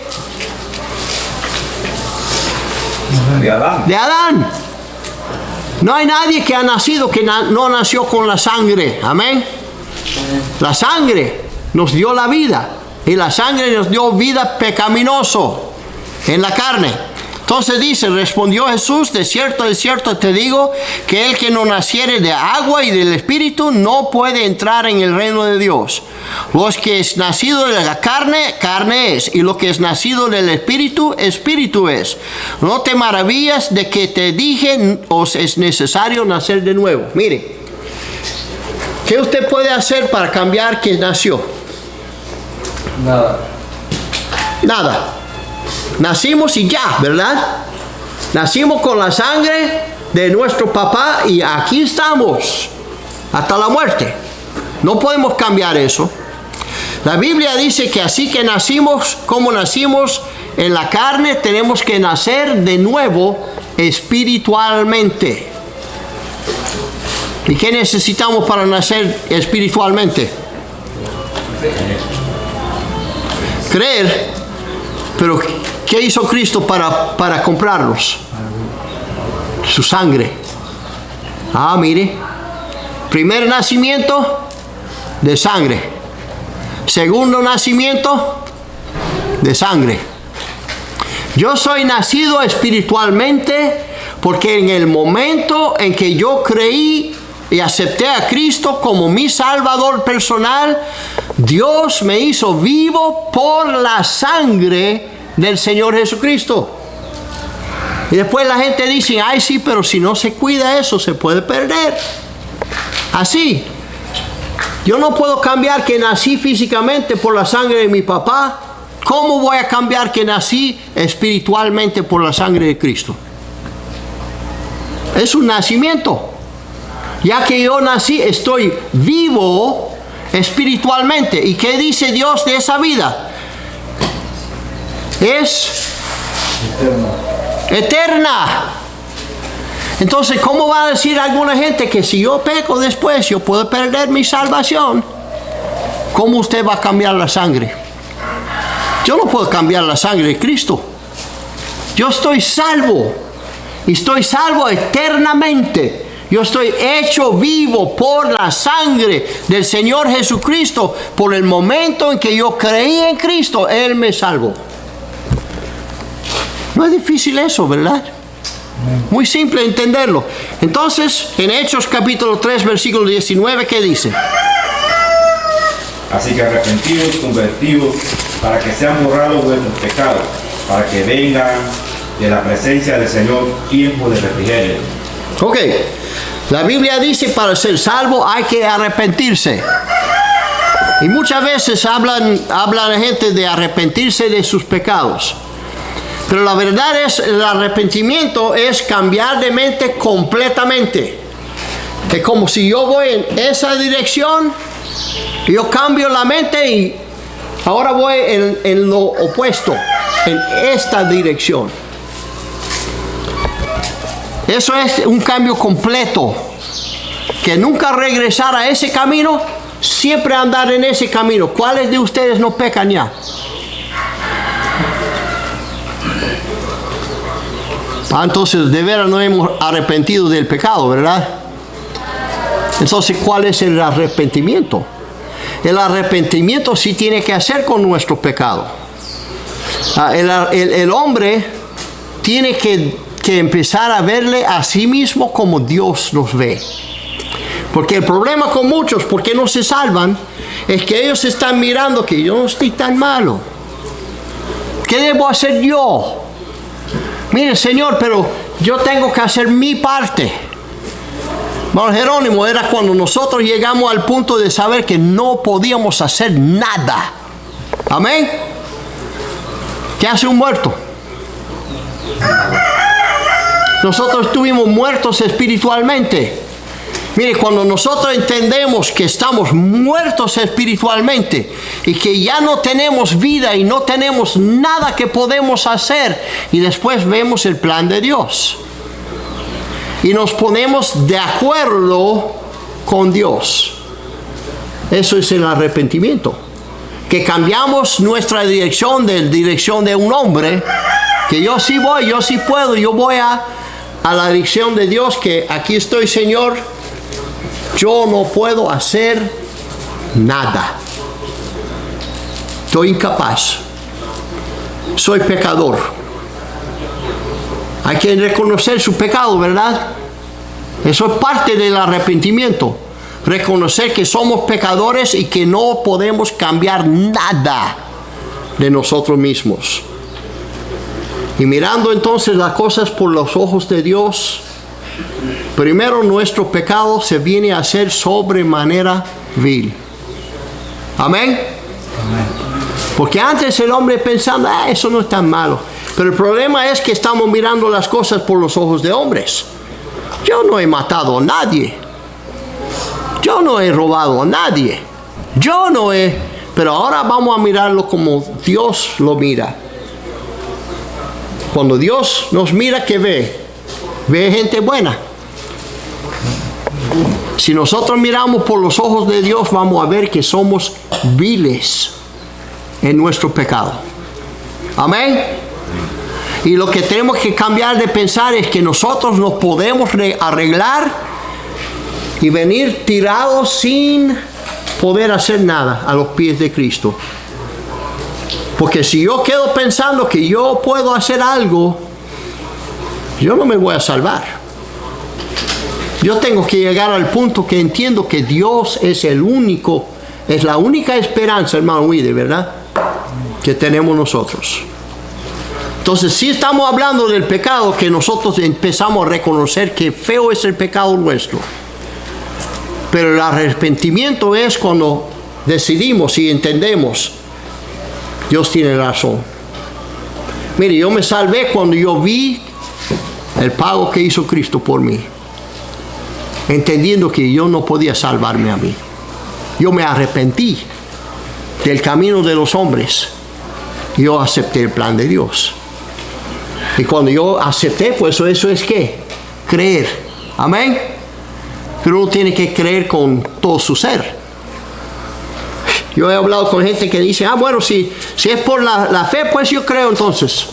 Adán. No hay nadie que ha nacido que no nació con la sangre. Amén. La sangre nos dio la vida, y la sangre nos dio vida pecaminoso en la carne. Entonces dice: respondió Jesús: de cierto te digo que el que no naciere de agua y del Espíritu no puede entrar en el reino de Dios. Lo que es nacido de la carne, carne es, y lo que es nacido del Espíritu, Espíritu es. No te maravillas de que te dije: os es necesario nacer de nuevo. Mire, ¿qué usted puede hacer para cambiar que nació? Nada. Nacimos y ya, ¿verdad? Nacimos con la sangre de nuestro papá y aquí estamos hasta la muerte. No podemos cambiar eso. La Biblia dice que así que nacimos, como nacimos en la carne, tenemos que nacer de nuevo espiritualmente. ¿Y qué necesitamos para nacer espiritualmente? Creer. Pero ¿qué hizo Cristo para comprarlos? Su sangre. Mire. Primer nacimiento, de sangre. Segundo nacimiento, de sangre. Yo soy nacido espiritualmente porque en el momento en que yo creí y acepté a Cristo como mi Salvador personal, Dios me hizo vivo por la sangre del Señor Jesucristo. Y después la gente dice: ay, sí, pero si no se cuida eso, se puede perder. Así. Yo no puedo cambiar que nací físicamente por la sangre de mi papá. ¿Cómo voy a cambiar que nací espiritualmente por la sangre de Cristo? Es un nacimiento. Ya que yo nací, estoy vivo espiritualmente. ¿Y qué dice Dios de esa vida? Es eterna. Entonces, ¿cómo va a decir alguna gente que si yo peco después, yo puedo perder mi salvación? ¿Cómo usted va a cambiar la sangre? Yo no puedo cambiar la sangre de Cristo. Yo estoy salvo. Y estoy salvo eternamente. Yo estoy hecho vivo por la sangre del Señor Jesucristo. Por el momento en que yo creí en Cristo, Él me salvó. No es difícil eso, ¿verdad? Muy simple entenderlo. Entonces, en Hechos capítulo 3, versículo 19, ¿qué dice?
Así que arrepentidos, convertidos, para que sean borrados vuestros pecados, para que vengan de la presencia del Señor tiempo de refrigerio.
Ok. La Biblia dice: para ser salvo hay que arrepentirse. Y muchas veces hablan la gente de arrepentirse de sus pecados. Pero la verdad es, el arrepentimiento es cambiar de mente completamente. Es como si yo voy en esa dirección, yo cambio la mente y ahora voy en lo opuesto, en esta dirección. Eso es un cambio completo. Que nunca regresar a ese camino, siempre andar en ese camino. ¿Cuáles de ustedes no pecan ya? Entonces, de veras no hemos arrepentido del pecado, ¿verdad? Entonces, ¿cuál es el arrepentimiento? El arrepentimiento sí tiene que hacer con nuestro pecado. El hombre tiene que empezar a verle a sí mismo como Dios nos ve. Porque el problema con muchos, porque no se salvan, es que ellos están mirando que yo no estoy tan malo. ¿Qué debo hacer yo? Mire, Señor, pero yo tengo que hacer mi parte. Hermano Jerónimo, era cuando nosotros llegamos al punto de saber que no podíamos hacer nada. Amén. ¿Qué hace un muerto? Nosotros estuvimos muertos espiritualmente. Mire, cuando nosotros entendemos que estamos muertos espiritualmente y que ya no tenemos vida y no tenemos nada que podemos hacer, y después vemos el plan de Dios y nos ponemos de acuerdo con Dios, eso es el arrepentimiento, que cambiamos nuestra dirección de dirección de un hombre, que yo sí voy, yo sí puedo, yo voy a la dirección de Dios, que aquí estoy, Señor. Yo no puedo hacer nada. Estoy incapaz. Soy pecador. Hay que reconocer su pecado, ¿verdad? Eso es parte del arrepentimiento. Reconocer que somos pecadores y que no podemos cambiar nada de nosotros mismos. Y mirando entonces las cosas por los ojos de Dios, primero nuestro pecado se viene a ser sobremanera vil. Amén. Porque antes el hombre pensando, eso no es tan malo. Pero el problema es que estamos mirando las cosas por los ojos de hombres. Yo no he matado a nadie. Yo no he robado a nadie. Yo no he... Pero ahora vamos a mirarlo como Dios lo mira. Cuando Dios nos mira, ¿qué ve? Ve gente buena. Si nosotros miramos por los ojos de Dios, vamos a ver que somos viles en nuestro pecado. Amén. Y lo que tenemos que cambiar de pensar es que nosotros nos podemos arreglar y venir tirados sin poder hacer nada a los pies de Cristo. Porque si yo quedo pensando que yo puedo hacer algo, yo no me voy a salvar. Yo tengo que llegar al punto que entiendo que Dios es el único, es la única esperanza, hermano Wide, ¿verdad? Que tenemos nosotros. Entonces, si estamos hablando del pecado, que nosotros empezamos a reconocer que feo es el pecado nuestro. Pero el arrepentimiento es cuando decidimos y entendemos, Dios tiene razón. Mire, yo me salvé cuando yo vi el pago que hizo Cristo por mí, entendiendo que yo no podía salvarme a mí. Yo me arrepentí del camino de los hombres. Yo acepté el plan de Dios. Y cuando yo acepté, pues eso es ¿qué? Creer. Amén. Pero uno tiene que creer con todo su ser. Yo he hablado con gente que dice, bueno, si es por la fe, pues yo creo entonces.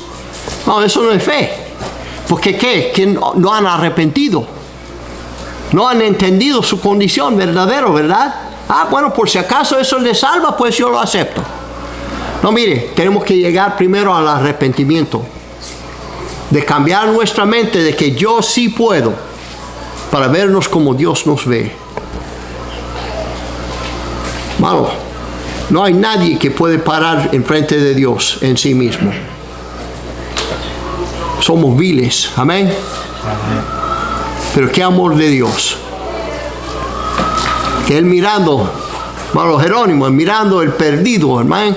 No, eso no es fe. Porque ¿qué? Que no han arrepentido. No han entendido su condición verdadera, ¿verdad? Bueno, por si acaso eso les salva, pues yo lo acepto. No, mire, tenemos que llegar primero al arrepentimiento. De cambiar nuestra mente de que yo sí puedo, para vernos como Dios nos ve. Malo, no hay nadie que puede parar enfrente de Dios en sí mismo. Somos viles, amén. Pero qué amor de Dios. Que Él mirando, hermano Jerónimo, mirando el perdido, hermano,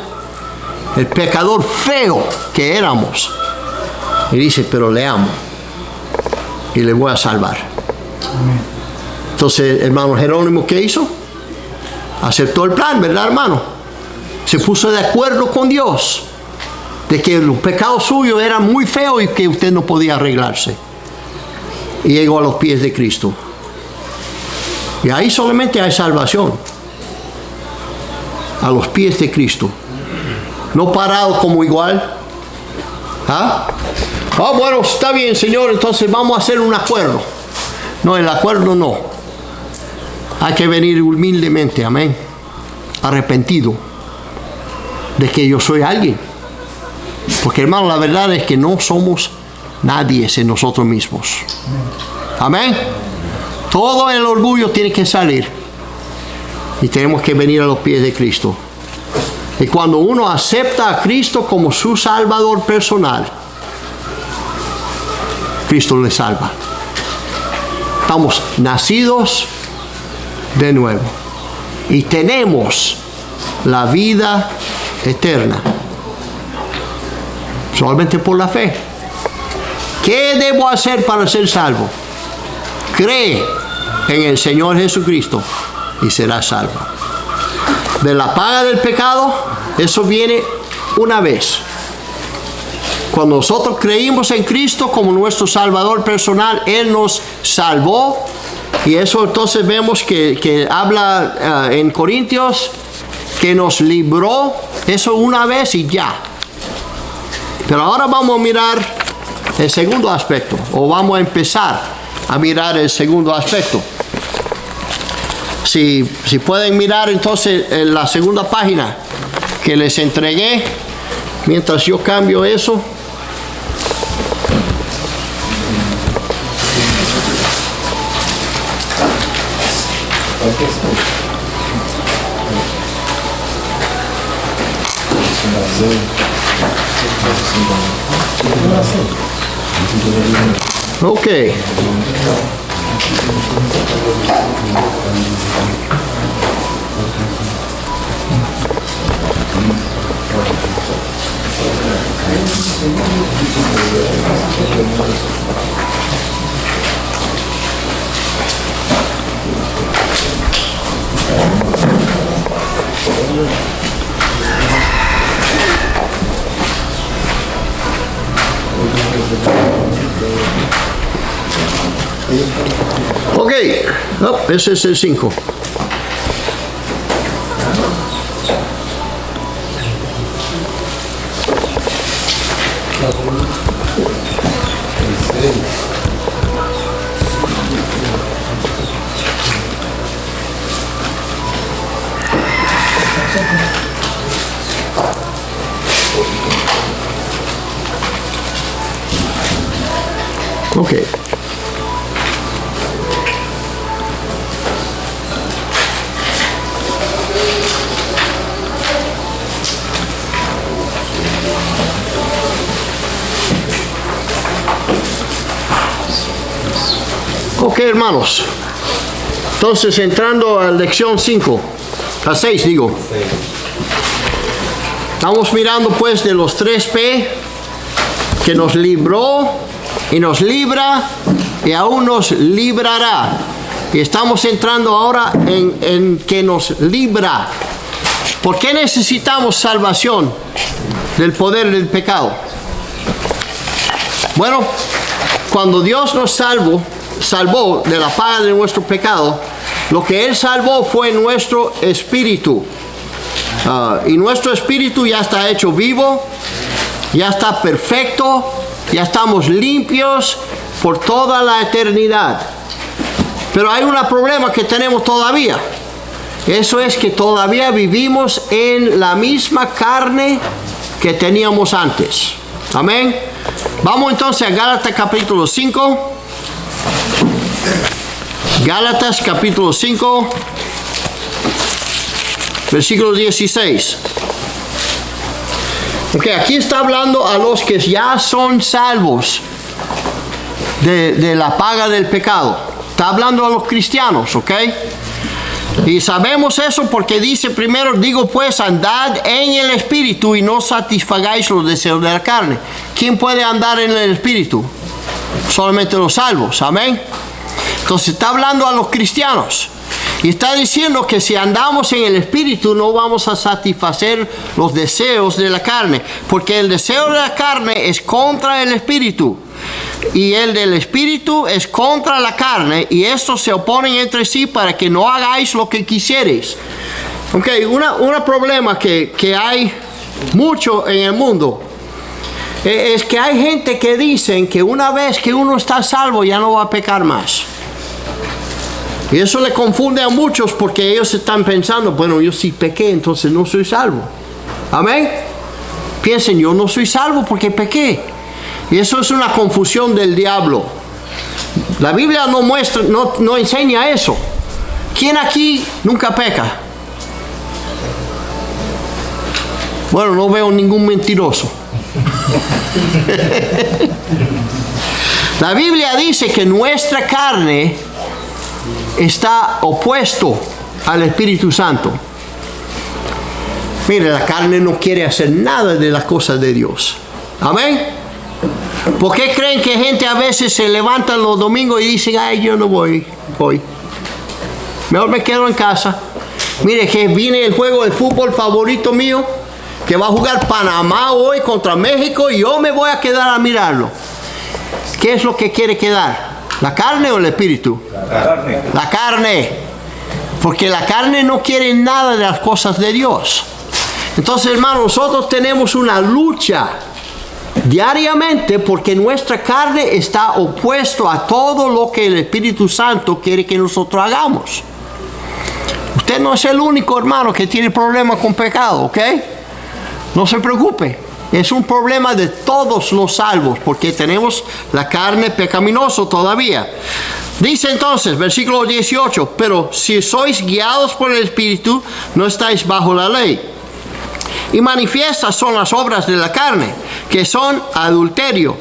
el pecador feo que éramos. Y dice, pero le amo y le voy a salvar. Entonces, hermano Jerónimo, ¿qué hizo? Aceptó el plan, ¿verdad, hermano? Se puso de acuerdo con Dios de que el pecado suyo era muy feo y que usted no podía arreglarse. Y llegó a los pies de Cristo. Y ahí solamente hay salvación. A los pies de Cristo. No parado como igual. Bueno, está bien, Señor, entonces vamos a hacer un acuerdo. No, el acuerdo no. Hay que venir humildemente, amén. Arrepentido de que yo soy alguien. Porque hermano, la verdad es que no somos nadie en nosotros mismos. Amén. Todo el orgullo tiene que salir. Y tenemos que venir a los pies de Cristo. Y cuando uno acepta a Cristo como su Salvador personal, Cristo le salva. Estamos nacidos de nuevo. Y tenemos la vida eterna. Solamente por la fe. ¿Qué debo hacer para ser salvo? Cree en el Señor Jesucristo y serás salvo. De la paga del pecado, eso viene una vez. Cuando nosotros creímos en Cristo como nuestro Salvador personal, Él nos salvó. Y eso entonces vemos que habla en Corintios que nos libró. Eso una vez y ya. Pero ahora vamos a mirar el segundo aspecto, o vamos a empezar a mirar el segundo aspecto. Si pueden mirar entonces en la segunda página que les entregué, mientras yo cambio eso. Ok. Ok, ese es el 5. Ok. Ok, hermanos. Entonces, entrando a lección 5, a 6 digo. Estamos mirando pues de los 3P que nos libró y nos libra y aún nos librará. Y estamos entrando ahora en que nos libra. ¿Por qué necesitamos salvación del poder del pecado? Bueno, cuando Dios nos salvó de la paga de nuestro pecado, lo que Él salvó fue nuestro espíritu. Y nuestro espíritu ya está hecho vivo, ya está perfecto, ya estamos limpios por toda la eternidad. Pero hay un problema que tenemos todavía. Eso es que todavía vivimos en la misma carne que teníamos antes. Amén. Vamos entonces a Gálatas capítulo 5. Gálatas capítulo 5, versículo 16. Porque aquí está hablando a los que ya son salvos de la paga del pecado. Está hablando a los cristianos, ¿ok? Y sabemos eso porque dice primero, digo pues, andad en el espíritu y no satisfagáis los deseos de la carne. ¿Quién puede andar en el espíritu? Solamente los salvos, amén. Entonces está hablando a los cristianos y está diciendo que si andamos en el espíritu no vamos a satisfacer los deseos de la carne, porque el deseo de la carne es contra el espíritu y el del espíritu es contra la carne, y estos se oponen entre sí para que no hagáis lo que quisierais. Ok, un problema que hay mucho en el mundo es que hay gente que dicen que una vez que uno está salvo ya no va a pecar más. Y eso le confunde a muchos porque ellos están pensando, bueno, yo sí pequé, entonces no soy salvo. Amén. piensen, yo no soy salvo porque pequé. Y eso es una confusión del diablo. La Biblia no muestra, no enseña eso. ¿Quién aquí nunca peca? Bueno, no veo ningún mentiroso. La Biblia dice que nuestra carne está opuesto al Espíritu Santo. Mire, la carne no quiere hacer nada de las cosas de Dios. Amén. ¿Por qué creen que gente a veces se levanta los domingos y dicen, ay, yo no voy hoy? Mejor me quedo en casa. Mire que viene el juego de fútbol favorito mío, que va a jugar Panamá hoy contra México, y yo me voy a quedar a mirarlo. ¿Qué es lo que quiere quedar? ¿La carne o el espíritu?
La carne.
La carne. Porque la carne no quiere nada de las cosas de Dios. Entonces, hermanos, nosotros tenemos una lucha diariamente porque nuestra carne está opuesto a todo lo que el Espíritu Santo quiere que nosotros hagamos. Usted no es el único, hermano, que tiene problemas con pecado, ¿ok? No se preocupe. Es un problema de todos los salvos porque tenemos la carne pecaminosa todavía. Dice entonces, versículo 18, pero si sois guiados por el Espíritu, no estáis bajo la ley. Y manifiestas son las obras de la carne, que son adulterio,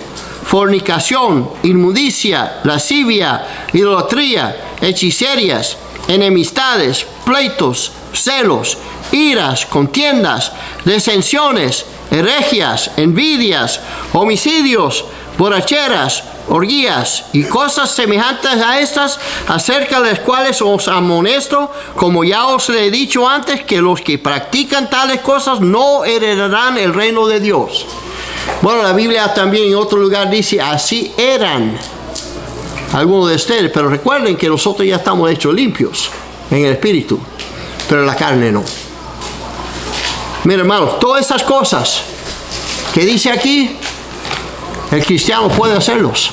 fornicación, inmundicia, lascivia, idolatría, hechicerías, enemistades, pleitos, celos, iras, contiendas, disensiones, herejías, envidias, homicidios, borracheras, orgías y cosas semejantes a estas, acerca de las cuales os amonesto, como ya os he dicho antes, que los que practican tales cosas no heredarán el reino de Dios. Bueno, la Biblia también en otro lugar dice, así eran algunos de ustedes, pero recuerden que nosotros ya estamos hechos limpios en el espíritu, pero en la carne no. Mira, hermanos, todas esas cosas que dice aquí, el cristiano puede hacerlos.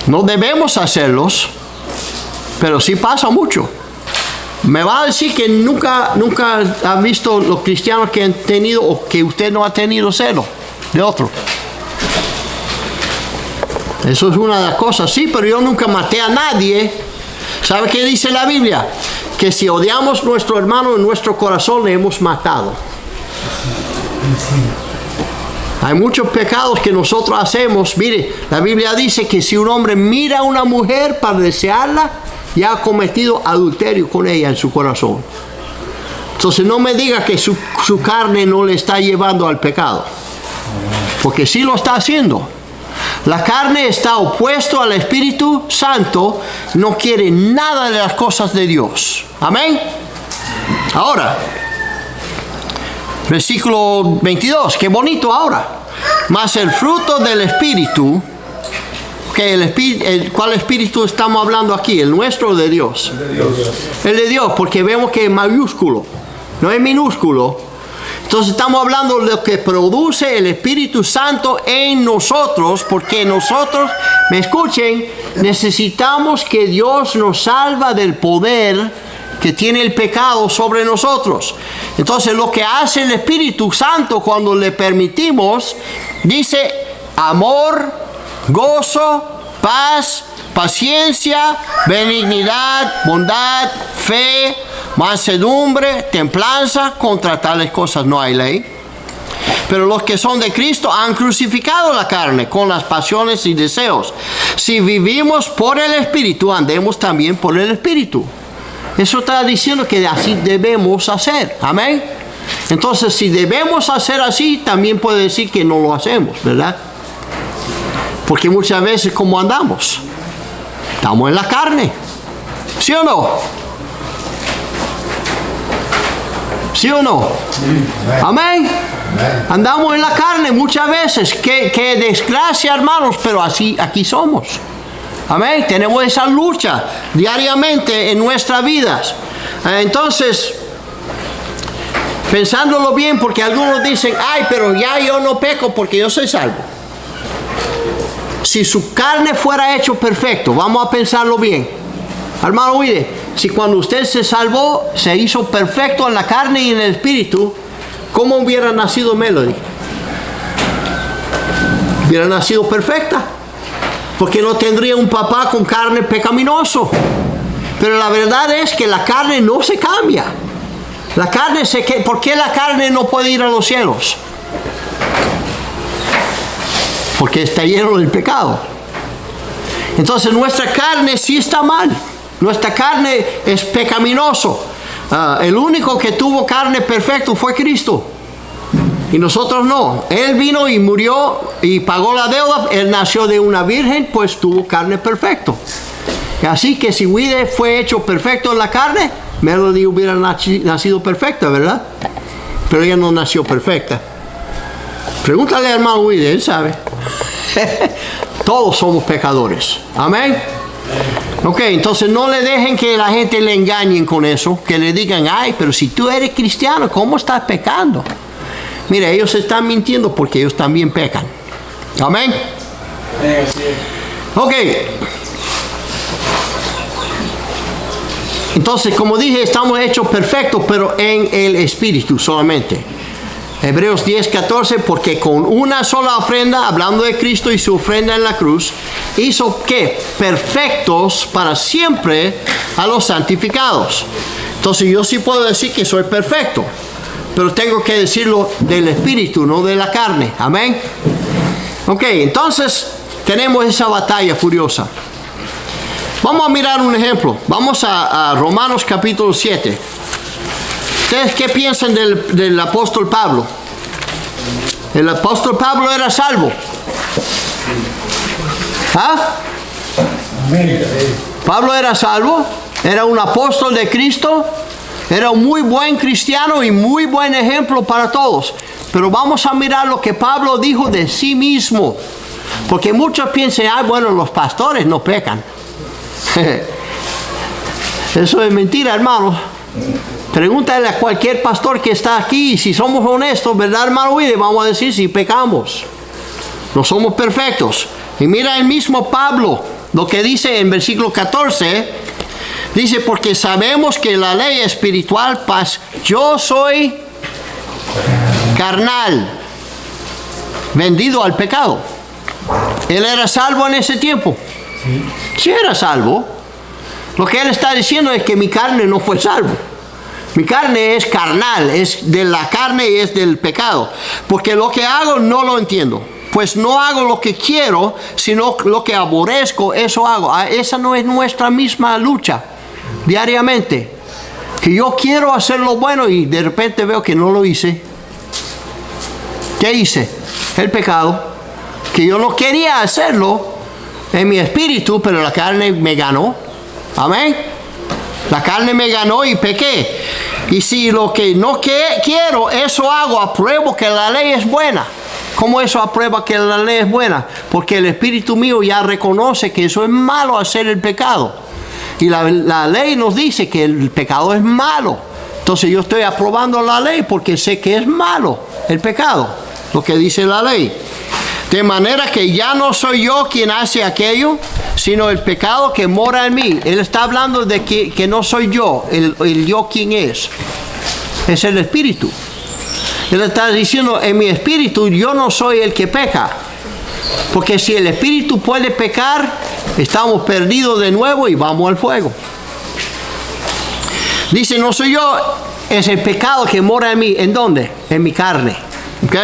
No debemos hacerlos, pero sí pasa mucho. Me va a decir que nunca ha visto los cristianos que han tenido o que usted no ha tenido celo de otro. Eso es una de las cosas. Sí, pero yo nunca maté a nadie. ¿Sabe qué dice la Biblia? Que si odiamos a nuestro hermano en nuestro corazón, le hemos matado. Hay muchos pecados que nosotros hacemos. Mire, la Biblia dice que si un hombre mira a una mujer para desearla, ya ha cometido adulterio con ella en su corazón. Entonces no me diga que su carne no le está llevando al pecado, porque sí lo está haciendo. La carne está opuesto al Espíritu Santo, no quiere nada de las cosas de Dios. Amén. Ahora, versículo 22, qué bonito ahora. Mas el fruto del Espíritu, ¿cuál Espíritu estamos hablando aquí? ¿El nuestro o de Dios?
El de Dios.
El de Dios, porque vemos que es mayúsculo, no es minúsculo. Entonces estamos hablando de lo que produce el Espíritu Santo en nosotros, porque nosotros, me escuchen, necesitamos que Dios nos salva del poder que tiene el pecado sobre nosotros. Entonces lo que hace el Espíritu Santo cuando le permitimos, dice amor, gozo, paz, paciencia, benignidad, bondad, fe, mansedumbre, templanza. Contra tales cosas no hay ley. Pero los que son de Cristo han crucificado la carne con las pasiones y deseos. Si vivimos por el Espíritu, andemos también por el Espíritu. Eso está diciendo que así debemos hacer. Amén. Entonces, si debemos hacer así, también puede decir que no lo hacemos, ¿verdad? Porque muchas veces, ¿cómo andamos? Estamos en la carne. ¿Sí o no? ¿Sí o no? Amén. Andamos en la carne muchas veces. Qué desgracia, hermanos, pero así aquí somos. Amén. Tenemos esa lucha diariamente en nuestras vidas. Entonces, pensándolo bien, porque algunos dicen, ay, pero ya yo no peco porque yo soy salvo. Si su carne fuera hecho perfecto, vamos a pensarlo bien. Hermano, mire, si cuando usted se salvó, se hizo perfecto en la carne y en el espíritu, ¿Cómo hubiera nacido Melody? Hubiera nacido perfecta, porque no tendría un papá con carne pecaminoso. Pero la verdad es que la carne no se cambia. La carne ¿por qué la carne no puede ir a los cielos? Porque está lleno del pecado. Entonces nuestra carne sí está mal. Nuestra carne es pecaminoso. El único que tuvo carne perfecta fue Cristo. Y nosotros no. Él vino y murió y pagó la deuda. Él nació de una virgen, pues tuvo carne perfecta. Así que si Wide fue hecho perfecto en la carne, Melody hubiera nacido perfecta, ¿verdad? Pero ella no nació perfecta. Pregúntale al hermano Wide, él sabe. Todos somos pecadores. Amén. Ok, entonces no le dejen que la gente le engañen con eso. Que le digan, ay, pero si tú eres cristiano, ¿cómo estás pecando? Mira, ellos están mintiendo porque ellos también pecan. Amén. Ok. Entonces, como dije, estamos hechos perfectos, pero en el Espíritu solamente. Hebreos 10:14, porque con una sola ofrenda, hablando de Cristo y su ofrenda en la cruz, hizo ¿qué? Perfectos para siempre a los santificados. Entonces yo sí puedo decir que soy perfecto, pero tengo que decirlo del Espíritu, no de la carne. Amén. Ok, entonces tenemos esa batalla furiosa. Vamos a mirar un ejemplo. Vamos a Romanos capítulo 7. ¿Ustedes qué piensan del apóstol Pablo? El apóstol Pablo era salvo. ¿Ah? Pablo era salvo, era un apóstol de Cristo, era un muy buen cristiano y muy buen ejemplo para todos. Pero vamos a mirar lo que Pablo dijo de sí mismo. Porque muchos piensan, bueno, los pastores no pecan. Eso es mentira, hermanos. Pregúntale a cualquier pastor que está aquí, y si somos honestos, ¿verdad, hermano Willy? Vamos a decir si pecamos. No somos perfectos. Y mira el mismo Pablo, lo que dice en versículo 14, dice, porque sabemos que la ley espiritual, yo soy carnal, vendido al pecado. Él era salvo en ese tiempo. Sí era salvo. Lo que él está diciendo es que mi carne no fue salvo. Mi carne es carnal, es de la carne y es del pecado. Porque lo que hago no lo entiendo. Pues no hago lo que quiero, sino lo que aborrezco, eso hago. Esa no es nuestra misma lucha diariamente. Que yo quiero hacer lo bueno y de repente veo que no lo hice. ¿Qué hice? El pecado. Que yo no quería hacerlo en mi espíritu, pero la carne me ganó. Amén. La carne me ganó y pequé. Y si lo que no quiero, eso hago, apruebo que la ley es buena. ¿Cómo eso aprueba que la ley es buena? Porque el espíritu mío ya reconoce que eso es malo, hacer el pecado. Y la ley nos dice que el pecado es malo. Entonces yo estoy aprobando la ley porque sé que es malo el pecado, lo que dice la ley. De manera que ya no soy yo quien hace aquello, sino el pecado que mora en mí. Él está hablando de que no soy yo, el yo quien es el espíritu. Él está diciendo, en mi espíritu yo no soy el que peca. Porque si el espíritu puede pecar, estamos perdidos de nuevo y vamos al fuego. Dice, no soy yo, es el pecado que mora en mí. ¿En dónde? En mi carne. ¿Ok?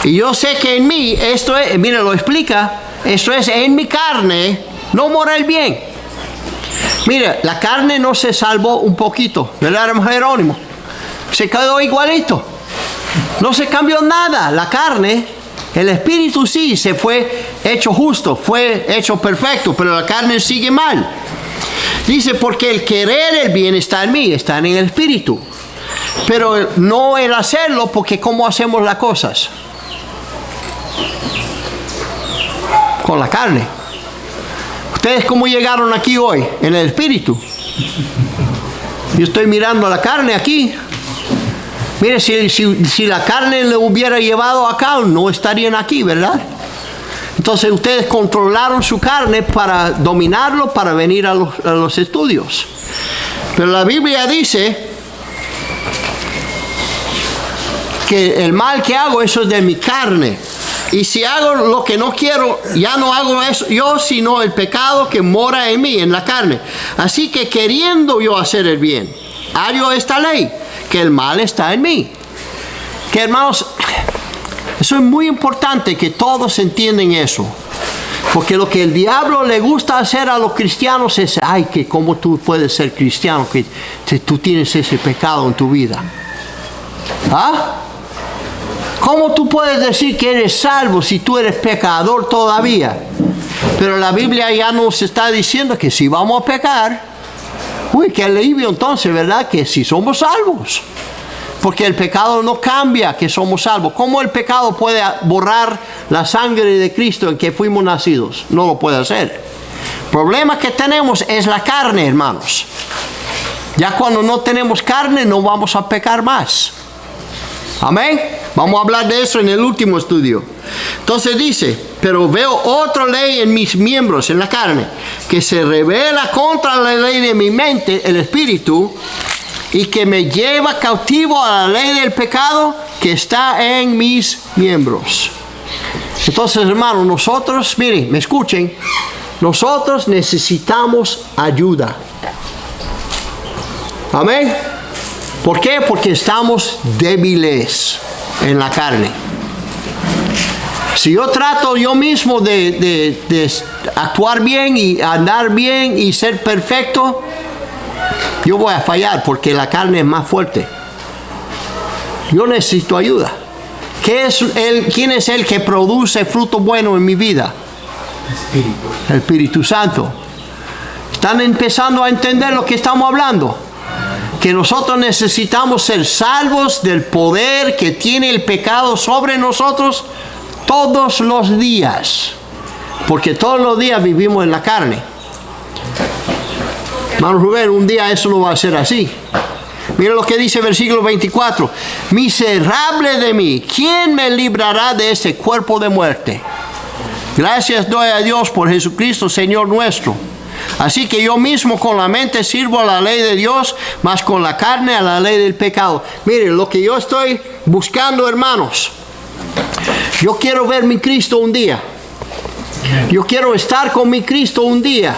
Y yo sé que en mí, esto es, mira, lo explica, esto es, en mi carne no mora el bien. Mira, la carne no se salvó un poquito, ¿verdad, hermano Jerónimo? Se quedó igualito. No se cambió nada. La carne, el espíritu sí, se fue hecho justo, fue hecho perfecto, pero la carne sigue mal. Dice, porque el querer el bien está en mí, está en el espíritu. Pero no el hacerlo, porque ¿cómo hacemos las cosas? Con la carne. ¿Ustedes cómo llegaron aquí hoy? En el espíritu. Yo estoy mirando a la carne aquí. Mire, si la carne le hubiera llevado acá, no estarían aquí, ¿verdad? Entonces ustedes controlaron su carne para dominarlo, para venir a los estudios. Pero la Biblia dice que el mal que hago, eso es de mi carne. Y si hago lo que no quiero, ya no hago eso yo, sino el pecado que mora en mí, en la carne. Así que queriendo yo hacer el bien, hallo esta ley, que el mal está en mí. Que hermanos, eso es muy importante que todos entiendan eso. Porque lo que el diablo le gusta hacer a los cristianos es, ay, que cómo tú puedes ser cristiano, que tú tienes ese pecado en tu vida. ¿Ah? ¿Cómo tú puedes decir que eres salvo si tú eres pecador todavía? Pero la Biblia ya nos está diciendo que si vamos a pecar, uy, qué alivio entonces, ¿verdad? Que si somos salvos. Porque el pecado no cambia que somos salvos. ¿Cómo el pecado puede borrar la sangre de Cristo en que fuimos nacidos? No lo puede hacer. El problema que tenemos es la carne, hermanos. Ya cuando no tenemos carne no vamos a pecar más. Amén. Vamos a hablar de eso en el último estudio. Entonces dice, pero veo otra ley en mis miembros, en la carne, que se revela contra la ley de mi mente, el espíritu, y que me lleva cautivo a la ley del pecado que está en mis miembros. Entonces, hermanos, nosotros, miren, me escuchen, nosotros necesitamos ayuda. Amén. ¿Por qué? Porque estamos débiles en la carne. Si yo trato yo mismo de actuar bien y andar bien y ser perfecto, yo voy a fallar porque la carne es más fuerte. Yo necesito ayuda. ¿Quién es el que produce fruto bueno en mi vida? El Espíritu Santo. ¿Están empezando a entender lo que estamos hablando? Que nosotros necesitamos ser salvos del poder que tiene el pecado sobre nosotros todos los días. Porque todos los días vivimos en la carne. Hermano Rubén, un día eso no va a ser así. Mira lo que dice el versículo 24. Miserable de mí, ¿quién me librará de este cuerpo de muerte? Gracias doy a Dios por Jesucristo, Señor nuestro. Así que yo mismo con la mente sirvo a la ley de Dios, mas con la carne a la ley del pecado. Miren, lo que yo estoy buscando, hermanos. Yo quiero ver mi Cristo un día. Yo quiero estar con mi Cristo un día.